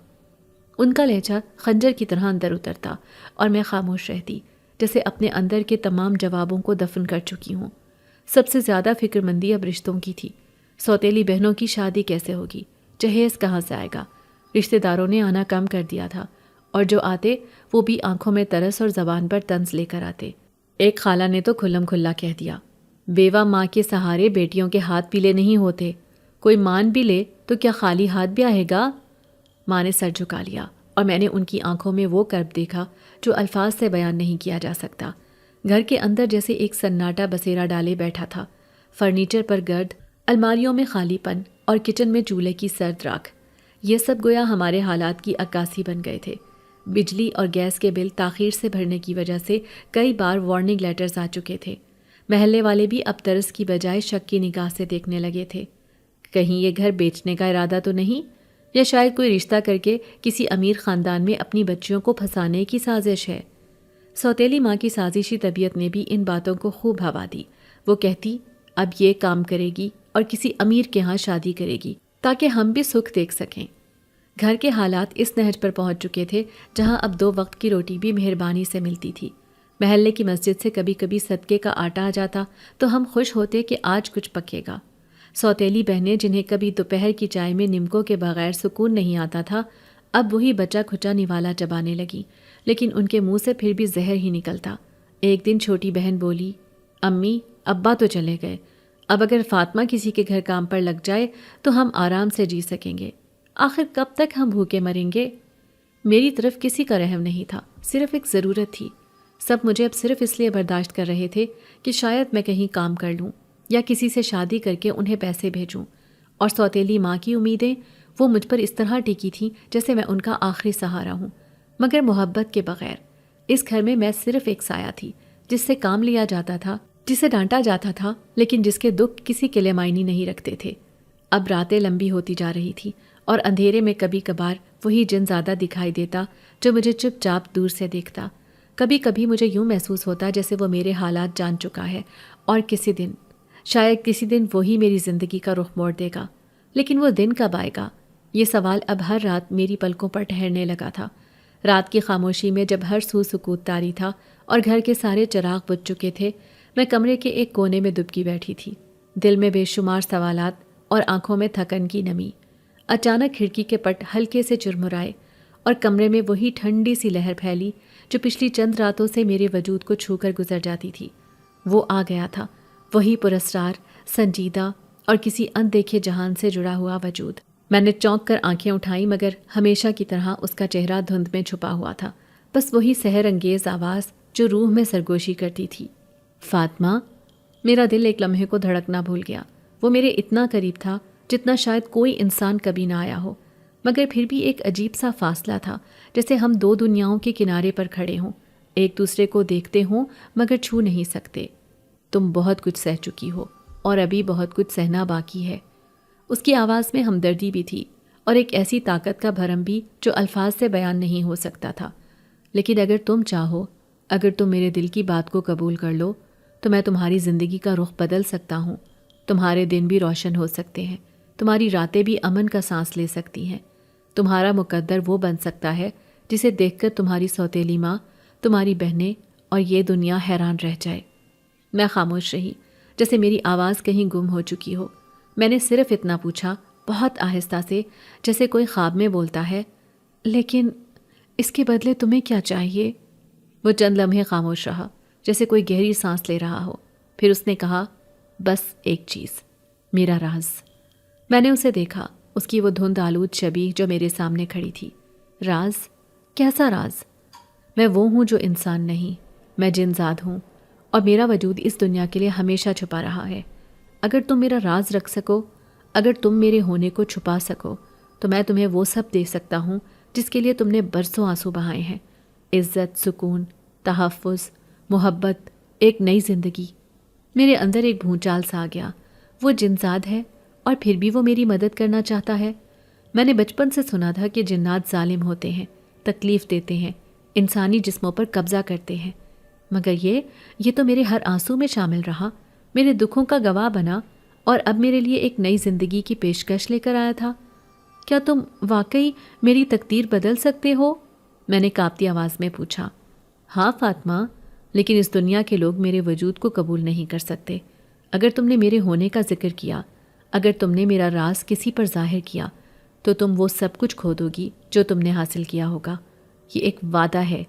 ان کا لہجہ خنجر کی طرح اندر اترتا اور میں خاموش رہتی, جیسے اپنے اندر کے تمام جوابوں کو دفن کر چکی ہوں. سب سے زیادہ فکر مندی اب رشتوں کی تھی. سوتیلی بہنوں کی شادی کیسے ہوگی, جہیز کہاں سے آئے گا. رشتہ داروں نے آنا کم کر دیا تھا اور جو آتے وہ بھی آنکھوں میں ترس اور زبان پر طنز لے کر آتے. ایک خالہ نے تو کھلم کھلا کہہ دیا, بیوہ ماں کے سہارے بیٹیوں کے ہاتھ پیلے نہیں ہوتے, کوئی مان بھی لے تو کیا خالی ہاتھ بھی آئے گا. ماں نے سر جھکا لیا اور میں نے ان کی آنکھوں میں وہ کرب دیکھا جو الفاظ سے بیان نہیں کیا جا سکتا. گھر کے اندر جیسے ایک سناٹا بسیرا ڈالے بیٹھا تھا. فرنیچر پر گرد, الماریوں میں خالی پن اور کچن میں چولہے کی سرد راکھ. یہ سب گویا ہمارے حالات کی عکاسی بن گئے تھے. بجلی اور گیس کے بل تاخیر سے بھرنے کی وجہ سے کئی بار وارننگ لیٹرز آ چکے تھے. محلے والے بھی اب ترس کی بجائے شک کی نگاہ سے دیکھنے لگے تھے. کہیں یہ گھر بیچنے کا ارادہ تو نہیں, یا شاید کوئی رشتہ کر کے کسی امیر خاندان میں اپنی بچیوں کو پھنسانے کی سازش ہے. سوتیلی ماں کی سازشی طبیعت نے بھی ان باتوں کو خوب ہوا دی. وہ کہتی, اب یہ کام کرے گی اور کسی امیر کے ہاں شادی کرے گی تاکہ ہم بھی سکھ دیکھ سکیں. گھر کے حالات اس نہج پر پہنچ چکے تھے جہاں اب 2 وقت کی روٹی بھی مہربانی سے ملتی تھی. محلے کی مسجد سے کبھی کبھی صدقے کا آٹا آ جاتا تو ہم خوش ہوتے کہ آج کچھ پکے گا. سوتیلی بہنیں جنہیں کبھی دوپہر کی چائے میں نمکوں کے بغیر سکون نہیں آتا تھا, اب وہی بچا کھچا نوالا چبانے لگی, لیکن ان کے منہ سے پھر بھی زہر ہی نکلتا. ایک دن چھوٹی بہن بولی, امی ابا تو چلے گئے, اب اگر فاطمہ کسی کے گھر کام پر لگ جائے تو ہم آرام سے جی سکیں گے. آخر کب تک ہم بھوکے مریں گے. میری طرف کسی کا رحم نہیں تھا, صرف ایک ضرورت تھی. سب مجھے اب صرف اس لیے برداشت کر رہے تھے کہ شاید میں کہیں کام کر لوں یا کسی سے شادی کر کے انہیں پیسے بھیجوں. اور سوتیلی ماں کی امیدیں وہ مجھ پر اس طرح ٹکی تھیں جیسے میں ان کا آخری سہارا ہوں, مگر محبت کے بغیر. اس گھر میں صرف ایک سایہ تھی جس سے کام لیا جاتا تھا, جسے ڈانٹا جاتا تھا, لیکن جس کے دکھ کسی کے لیے معنی نہیں رکھتے تھے. اب راتیں لمبی ہوتی جا رہی تھی اور اندھیرے میں کبھی کبھار وہی جن زیادہ دکھائی دیتا جو مجھے چپ چاپ دور سے دیکھتا. کبھی کبھی مجھے یوں محسوس ہوتا جیسے وہ میرے حالات جان چکا ہے اور شاید کسی دن وہی میری زندگی کا رخ موڑ دے گا. لیکن وہ دن کب آئے گا, یہ سوال اب ہر رات میری پلکوں پر ٹھہرنے لگا تھا. رات کی خاموشی میں جب ہر سو سکوت طاری تھا اور گھر کے سارے چراغ بجھ چکے تھے, میں کمرے کے ایک کونے میں دبکی بیٹھی تھی, دل میں بے شمار سوالات اور آنکھوں میں تھکن کی نمی. اچانک کھڑکی کے پٹ ہلکے سے چرمرائے اور کمرے میں وہی ٹھنڈی سی لہر پھیلی جو پچھلی چند راتوں سے میرے وجود کو چھو کر گزر جاتی تھی. وہ آ گیا تھا, وہی پراسرار, سنجیدہ اور کسی اندیکھے جہان سے جڑا ہوا وجود. میں نے چونک کر آنکھیں اٹھائیں مگر ہمیشہ کی طرح اس کا چہرہ دھند میں چھپا ہوا تھا، بس وہی سحر انگیز آواز جو روح میں سرگوشی کرتی تھی، فاطمہ۔ میرا دل ایک لمحے کو دھڑکنا بھول گیا۔ وہ میرے اتنا قریب تھا جتنا شاید کوئی انسان کبھی نہ آیا ہو، مگر پھر بھی ایک عجیب سا فاصلہ تھا، جیسے ہم دو دنیاؤں کے کنارے پر کھڑے ہوں، ایک دوسرے کو دیکھتے ہوں مگر چھو نہیں سکتے۔ تم بہت کچھ سہ چکی ہو اور ابھی بہت کچھ سہنا باقی ہے۔ اس کی آواز میں ہمدردی بھی تھی اور ایک ایسی طاقت کا بھرم بھی جو الفاظ سے بیان نہیں ہو سکتا تھا۔ لیکن اگر تم چاہو، اگر تم میرے دل کی بات کو قبول کر لو تو میں تمہاری زندگی کا رخ بدل سکتا ہوں۔ تمہارے دن بھی روشن ہو سکتے ہیں، تمہاری راتیں بھی امن کا سانس لے سکتی ہیں۔ تمہارا مقدر وہ بن سکتا ہے جسے دیکھ کر تمہاری سوتیلی ماں، تمہاری بہنیں اور یہ دنیا حیران رہ جائے۔ میں خاموش رہی، جیسے میری آواز کہیں گم ہو چکی ہو۔ میں نے صرف اتنا پوچھا، بہت آہستہ سے، جیسے کوئی خواب میں بولتا ہے، لیکن اس کے بدلے تمہیں کیا چاہیے؟ وہ چند لمحے خاموش رہا، جیسے کوئی گہری سانس لے رہا ہو۔ پھر اس نے کہا، بس ایک چیز، میرا راز۔ میں نے اسے دیکھا، اس کی وہ دھند آلود شبیہ جو میرے سامنے کھڑی تھی۔ راز؟ کیسا راز؟ میں وہ ہوں جو انسان نہیں، میں جن زاد ہوں، اور میرا وجود اس دنیا کے لیے ہمیشہ چھپا رہا ہے۔ اگر تم میرا راز رکھ سکو، اگر تم میرے ہونے کو چھپا سکو، تو میں تمہیں وہ سب دے سکتا ہوں جس کے لیے تم نے برسوں آنسو بہائے ہیں۔ عزت، سکون، تحفظ، محبت، ایک نئی زندگی۔ میرے اندر ایک بھونچال سا آ گیا۔ وہ جنزاد ہے اور پھر بھی وہ میری مدد کرنا چاہتا ہے۔ میں نے بچپن سے سنا تھا کہ جنات ظالم ہوتے ہیں، تکلیف دیتے ہیں، انسانی جسموں پر قبضہ کرتے ہیں، مگر یہ تو میرے ہر آنسو میں شامل رہا، میرے دکھوں کا گواہ بنا، اور اب میرے لیے ایک نئی زندگی کی پیشکش لے کر آیا تھا۔ کیا تم واقعی میری تقدیر بدل سکتے ہو؟ میں نے کانپتی آواز میں پوچھا۔ ہاں فاطمہ، لیکن اس دنیا کے لوگ میرے وجود کو قبول نہیں کر سکتے۔ اگر تم نے میرے ہونے کا ذکر کیا، اگر تم نے میرا راز کسی پر ظاہر کیا، تو تم وہ سب کچھ کھو دو گی جو تم نے حاصل کیا ہوگا۔ یہ ایک وعدہ ہے،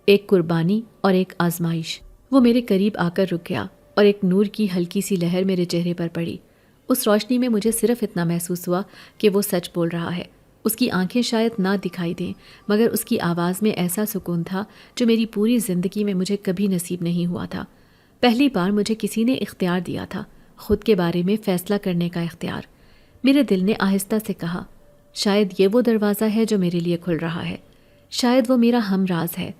ایک قربانی اور ایک آزمائش۔ وہ میرے قریب آ کر رک گیا اور ایک نور کی ہلکی سی لہر میرے چہرے پر پڑی۔ اس روشنی میں مجھے صرف اتنا محسوس ہوا کہ وہ سچ بول رہا ہے۔ اس کی آنکھیں شاید نہ دکھائی دیں، مگر اس کی آواز میں ایسا سکون تھا جو میری پوری زندگی میں مجھے کبھی نصیب نہیں ہوا تھا۔ پہلی بار مجھے کسی نے اختیار دیا تھا، خود کے بارے میں فیصلہ کرنے کا اختیار۔ میرے دل نے آہستہ سے کہا، شاید یہ وہ دروازہ ہے جو میرے لیے کھل رہا ہے، شاید وہ میرا ہم راز ہے،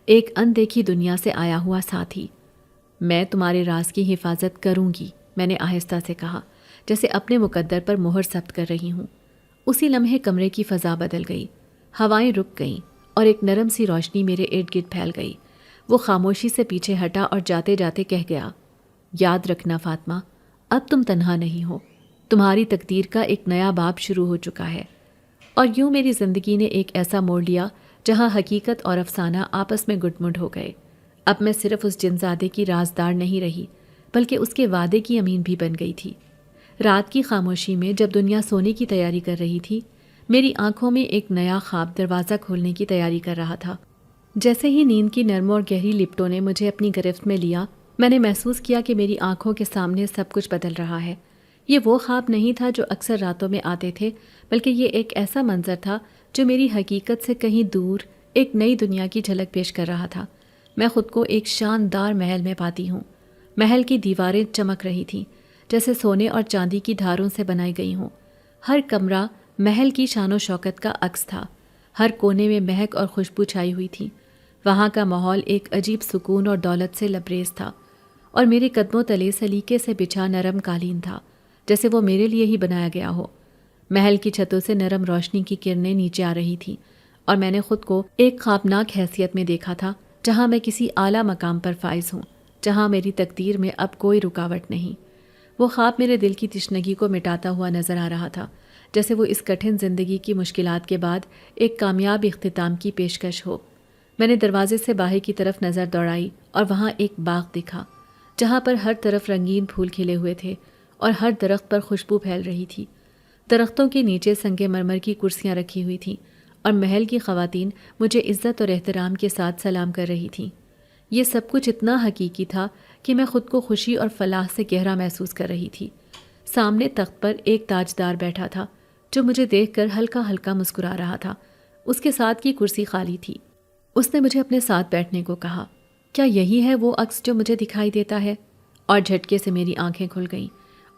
ایک اندیکھی دنیا سے آیا ہوا ساتھی۔ میں تمہارے راز کی حفاظت کروں گی، میں نے آہستہ سے کہا، جیسے اپنے مقدر پر مہر ثبت کر رہی ہوں۔ اسی لمحے کمرے کی فضا بدل گئی، ہوائیں رک گئیں اور ایک نرم سی روشنی میرے ارد گرد پھیل گئی۔ وہ خاموشی سے پیچھے ہٹا اور جاتے جاتے کہہ گیا، یاد رکھنا فاطمہ، اب تم تنہا نہیں ہو، تمہاری تقدیر کا ایک نیا باب شروع ہو چکا ہے۔ اور یوں میری زندگی نے ایک ایسا موڑ لیا جہاں حقیقت اور افسانہ آپس میں گٹ مٹ ہو گئے۔ اب میں صرف اس جنزادے کی رازدار نہیں رہی، بلکہ اس کے وعدے کی امین بھی بن گئی تھی۔ رات کی خاموشی میں جب دنیا سونے کی تیاری کر رہی تھی، میری آنکھوں میں ایک نیا خواب دروازہ کھولنے کی تیاری کر رہا تھا۔ جیسے ہی نیند کی نرم اور گہری لپٹوں نے مجھے اپنی گرفت میں لیا، میں نے محسوس کیا کہ میری آنکھوں کے سامنے سب کچھ بدل رہا ہے۔ یہ وہ خواب نہیں تھا جو اکثر راتوں میں آتے تھے، بلکہ یہ ایک ایسا منظر تھا جو میری حقیقت سے کہیں دور ایک نئی دنیا کی جھلک پیش کر رہا تھا۔ میں خود کو ایک شاندار محل میں پاتی ہوں۔ محل کی دیواریں چمک رہی تھیں، جیسے سونے اور چاندی کی دھاروں سے بنائی گئی ہوں۔ ہر کمرہ محل کی شان و شوکت کا عکس تھا، ہر کونے میں مہک اور خوشبو چھائی ہوئی تھی۔ وہاں کا ماحول ایک عجیب سکون اور دولت سے لبریز تھا، اور میرے قدموں تلے سلیقے سے بچھا نرم قالین تھا، جیسے وہ میرے لیے ہی بنایا گیا ہو۔ محل کی چھتوں سے نرم روشنی کی کرنیں نیچے آ رہی تھیں، اور میں نے خود کو ایک خوابناک حیثیت میں دیکھا تھا، جہاں میں کسی اعلیٰ مقام پر فائز ہوں، جہاں میری تقدیر میں اب کوئی رکاوٹ نہیں۔ وہ خواب میرے دل کی تشنگی کو مٹاتا ہوا نظر آ رہا تھا، جیسے وہ اس کٹھن زندگی کی مشکلات کے بعد ایک کامیاب اختتام کی پیشکش ہو۔ میں نے دروازے سے باہر کی طرف نظر دوڑائی اور وہاں ایک باغ دکھا، جہاں پر ہر طرف رنگین پھول کھلے ہوئے تھے اور ہر درخت پر خوشبو پھیل رہی تھی۔ درختوں کے نیچے سنگ مرمر کی کرسیاں رکھی ہوئی تھیں، اور محل کی خواتین مجھے عزت اور احترام کے ساتھ سلام کر رہی تھیں۔ یہ سب کچھ اتنا حقیقی تھا کہ میں خود کو خوشی اور فلاح سے گہرا محسوس کر رہی تھی۔ سامنے تخت پر ایک تاجدار بیٹھا تھا، جو مجھے دیکھ کر ہلکا ہلکا مسکرا رہا تھا۔ اس کے ساتھ کی کرسی خالی تھی۔ اس نے مجھے اپنے ساتھ بیٹھنے کو کہا۔ کیا یہی ہے وہ عکس جو مجھے دکھائی دیتا ہے؟ اور جھٹکے سے میری آنکھیں کھل گئیں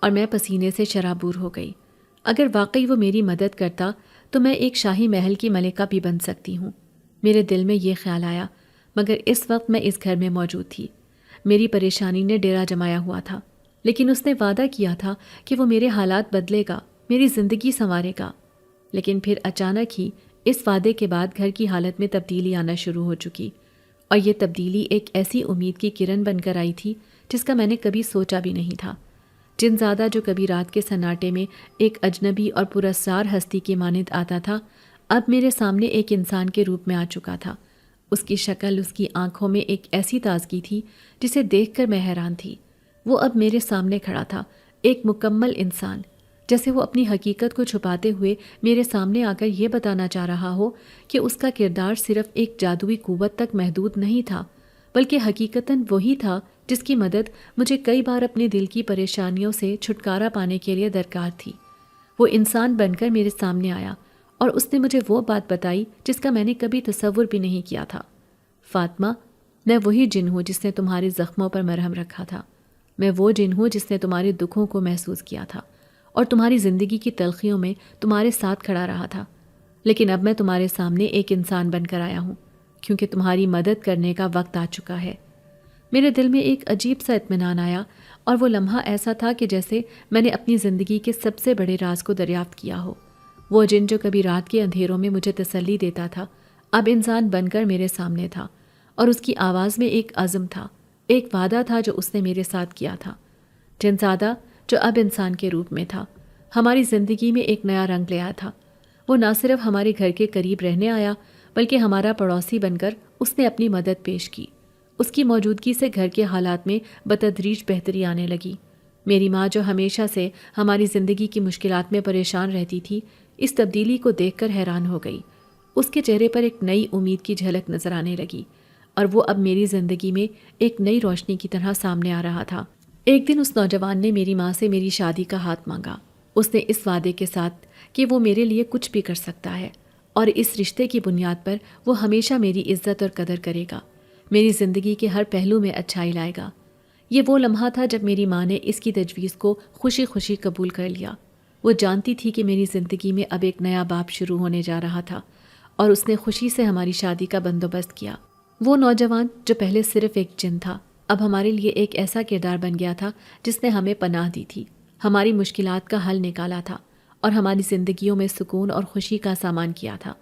اور میں پسینے سے شرابور ہو گئی۔ اگر واقعی وہ میری مدد کرتا تو میں ایک شاہی محل کی ملکہ بھی بن سکتی ہوں۔ میرے دل میں یہ خیال آیا، مگر اس وقت میں اس گھر میں موجود تھی۔ میری پریشانی نے ڈیرا جمایا ہوا تھا، لیکن اس نے وعدہ کیا تھا کہ وہ میرے حالات بدلے گا، میری زندگی سنوارے گا۔ لیکن پھر اچانک ہی اس وعدے کے بعد گھر کی حالت میں تبدیلی آنا شروع ہو چکی، اور یہ تبدیلی ایک ایسی امید کی کرن بن کر آئی تھی جس کا میں نے کبھی سوچا بھی نہیں تھا۔ جنزادہ جو کبھی رات کے سناٹے میں ایک اجنبی اور پراسرار ہستی کی مانند آتا تھا، اب میرے سامنے ایک انسان کے روپ میں آ چکا تھا۔ اس کی شکل، اس کی آنکھوں میں ایک ایسی تازگی تھی جسے دیکھ کر میں حیران تھی۔ وہ اب میرے سامنے کھڑا تھا، ایک مکمل انسان، جیسے وہ اپنی حقیقت کو چھپاتے ہوئے میرے سامنے آ کر یہ بتانا چاہ رہا ہو کہ اس کا کردار صرف ایک جادوئی قوت تک محدود نہیں تھا، بلکہ حقیقتاً وہی تھا جس کی مدد مجھے کئی بار اپنے دل کی پریشانیوں سے چھٹکارا پانے کے لیے درکار تھی۔ وہ انسان بن کر میرے سامنے آیا اور اس نے مجھے وہ بات بتائی جس کا میں نے کبھی تصور بھی نہیں کیا تھا۔ فاطمہ، میں وہی جن ہوں جس نے تمہارے زخموں پر مرہم رکھا تھا۔ میں وہ جن ہوں جس نے تمہارے دکھوں کو محسوس کیا تھا اور تمہاری زندگی کی تلخیوں میں تمہارے ساتھ کھڑا رہا تھا۔ لیکن اب میں تمہارے سامنے ایک انسان بن کر آیا ہوں، کیونکہ تمہاری مدد کرنے کا وقت آ چکا ہے۔ میرے دل میں ایک عجیب سا اطمینان آیا، اور وہ لمحہ ایسا تھا کہ جیسے میں نے اپنی زندگی کے سب سے بڑے راز کو دریافت کیا ہو۔ وہ جن جو کبھی رات کے اندھیروں میں مجھے تسلی دیتا تھا، اب انسان بن کر میرے سامنے تھا، اور اس کی آواز میں ایک عزم تھا، ایک وعدہ تھا جو اس نے میرے ساتھ کیا تھا۔ جنزادہ، جو اب انسان کے روپ میں تھا، ہماری زندگی میں ایک نیا رنگ لے آیا تھا۔ وہ نہ صرف ہمارے گھر کے قریب رہنے آیا، بلکہ ہمارا پڑوسی بن کر اس نے اپنی مدد پیش کی۔ اس کی موجودگی سے گھر کے حالات میں بتدریج بہتری آنے لگی۔ میری ماں، جو ہمیشہ سے ہماری زندگی کی مشکلات میں پریشان رہتی تھی، اس تبدیلی کو دیکھ کر حیران ہو گئی۔ اس کے چہرے پر ایک نئی امید کی جھلک نظر آنے لگی، اور وہ اب میری زندگی میں ایک نئی روشنی کی طرح سامنے آ رہا تھا۔ ایک دن اس نوجوان نے میری ماں سے میری شادی کا ہاتھ مانگا۔ اس نے اس وعدے کے ساتھ کہ وہ میرے لیے کچھ بھی کر سکتا ہے، اور اس رشتے کی بنیاد پر وہ ہمیشہ میری عزت اور قدر کرے گا، میری زندگی کے ہر پہلو میں اچھائی لائے گا۔ یہ وہ لمحہ تھا جب میری ماں نے اس کی تجویز کو خوشی خوشی قبول کر لیا۔ وہ جانتی تھی کہ میری زندگی میں اب ایک نیا باب شروع ہونے جا رہا تھا، اور اس نے خوشی سے ہماری شادی کا بندوبست کیا۔ وہ نوجوان جو پہلے صرف ایک جن تھا، اب ہمارے لیے ایک ایسا کردار بن گیا تھا جس نے ہمیں پناہ دی تھی، ہماری مشکلات کا حل نکالا تھا، اور ہماری زندگیوں میں سکون اور خوشی کا سامان کیا تھا۔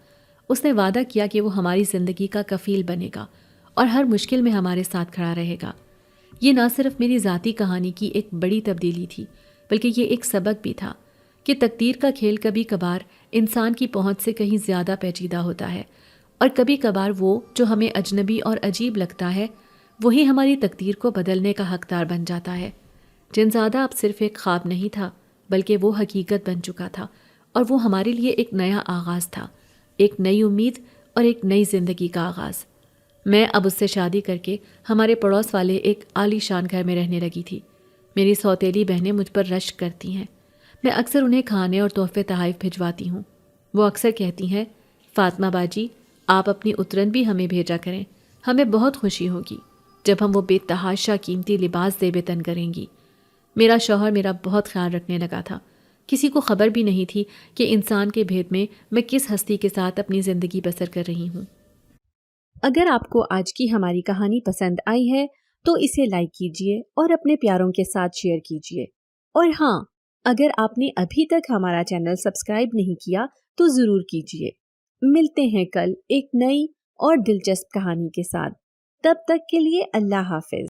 اس نے وعدہ کیا کہ وہ ہماری زندگی کا کفیل بنے گا اور ہر مشکل میں ہمارے ساتھ کھڑا رہے گا۔ یہ نہ صرف میری ذاتی کہانی کی ایک بڑی تبدیلی تھی، بلکہ یہ ایک سبق بھی تھا کہ تقدیر کا کھیل کبھی کبھار انسان کی پہنچ سے کہیں زیادہ پیچیدہ ہوتا ہے، اور کبھی کبھار وہ جو ہمیں اجنبی اور عجیب لگتا ہے، وہی ہماری تقدیر کو بدلنے کا حقدار بن جاتا ہے۔ جنزادہ اب صرف ایک خواب نہیں تھا، بلکہ وہ حقیقت بن چکا تھا، اور وہ ہمارے لیے ایک نیا آغاز تھا، ایک نئی امید اور ایک نئی زندگی کا آغاز۔ میں اب اس سے شادی کر کے ہمارے پڑوس والے ایک عالی شان گھر میں رہنے لگی تھی۔ میری سوتیلی بہنیں مجھ پر رشک کرتی ہیں۔ میں اکثر انہیں کھانے اور تحفے تحائف بھجواتی ہوں۔ وہ اکثر کہتی ہیں، فاطمہ باجی، آپ اپنی اترن بھی ہمیں بھیجا کریں، ہمیں بہت خوشی ہوگی جب ہم وہ بے تحاشا قیمتی لباس زیب تن کریں گی۔ میرا شوہر میرا بہت خیال رکھنے لگا تھا۔ کسی کو خبر بھی نہیں تھی کہ انسان کے بھید میں کس ہستی کے ساتھ اپنی زندگی بسر کر رہی ہوں۔ اگر آپ کو آج کی ہماری کہانی پسند آئی ہے تو اسے لائک کیجیے اور اپنے پیاروں کے ساتھ شیئر کیجیے، اور ہاں، اگر آپ نے ابھی تک ہمارا چینل سبسکرائب نہیں کیا تو ضرور کیجیے۔ ملتے ہیں کل ایک نئی اور دلچسپ کہانی کے ساتھ، تب تک کے لیے اللہ حافظ۔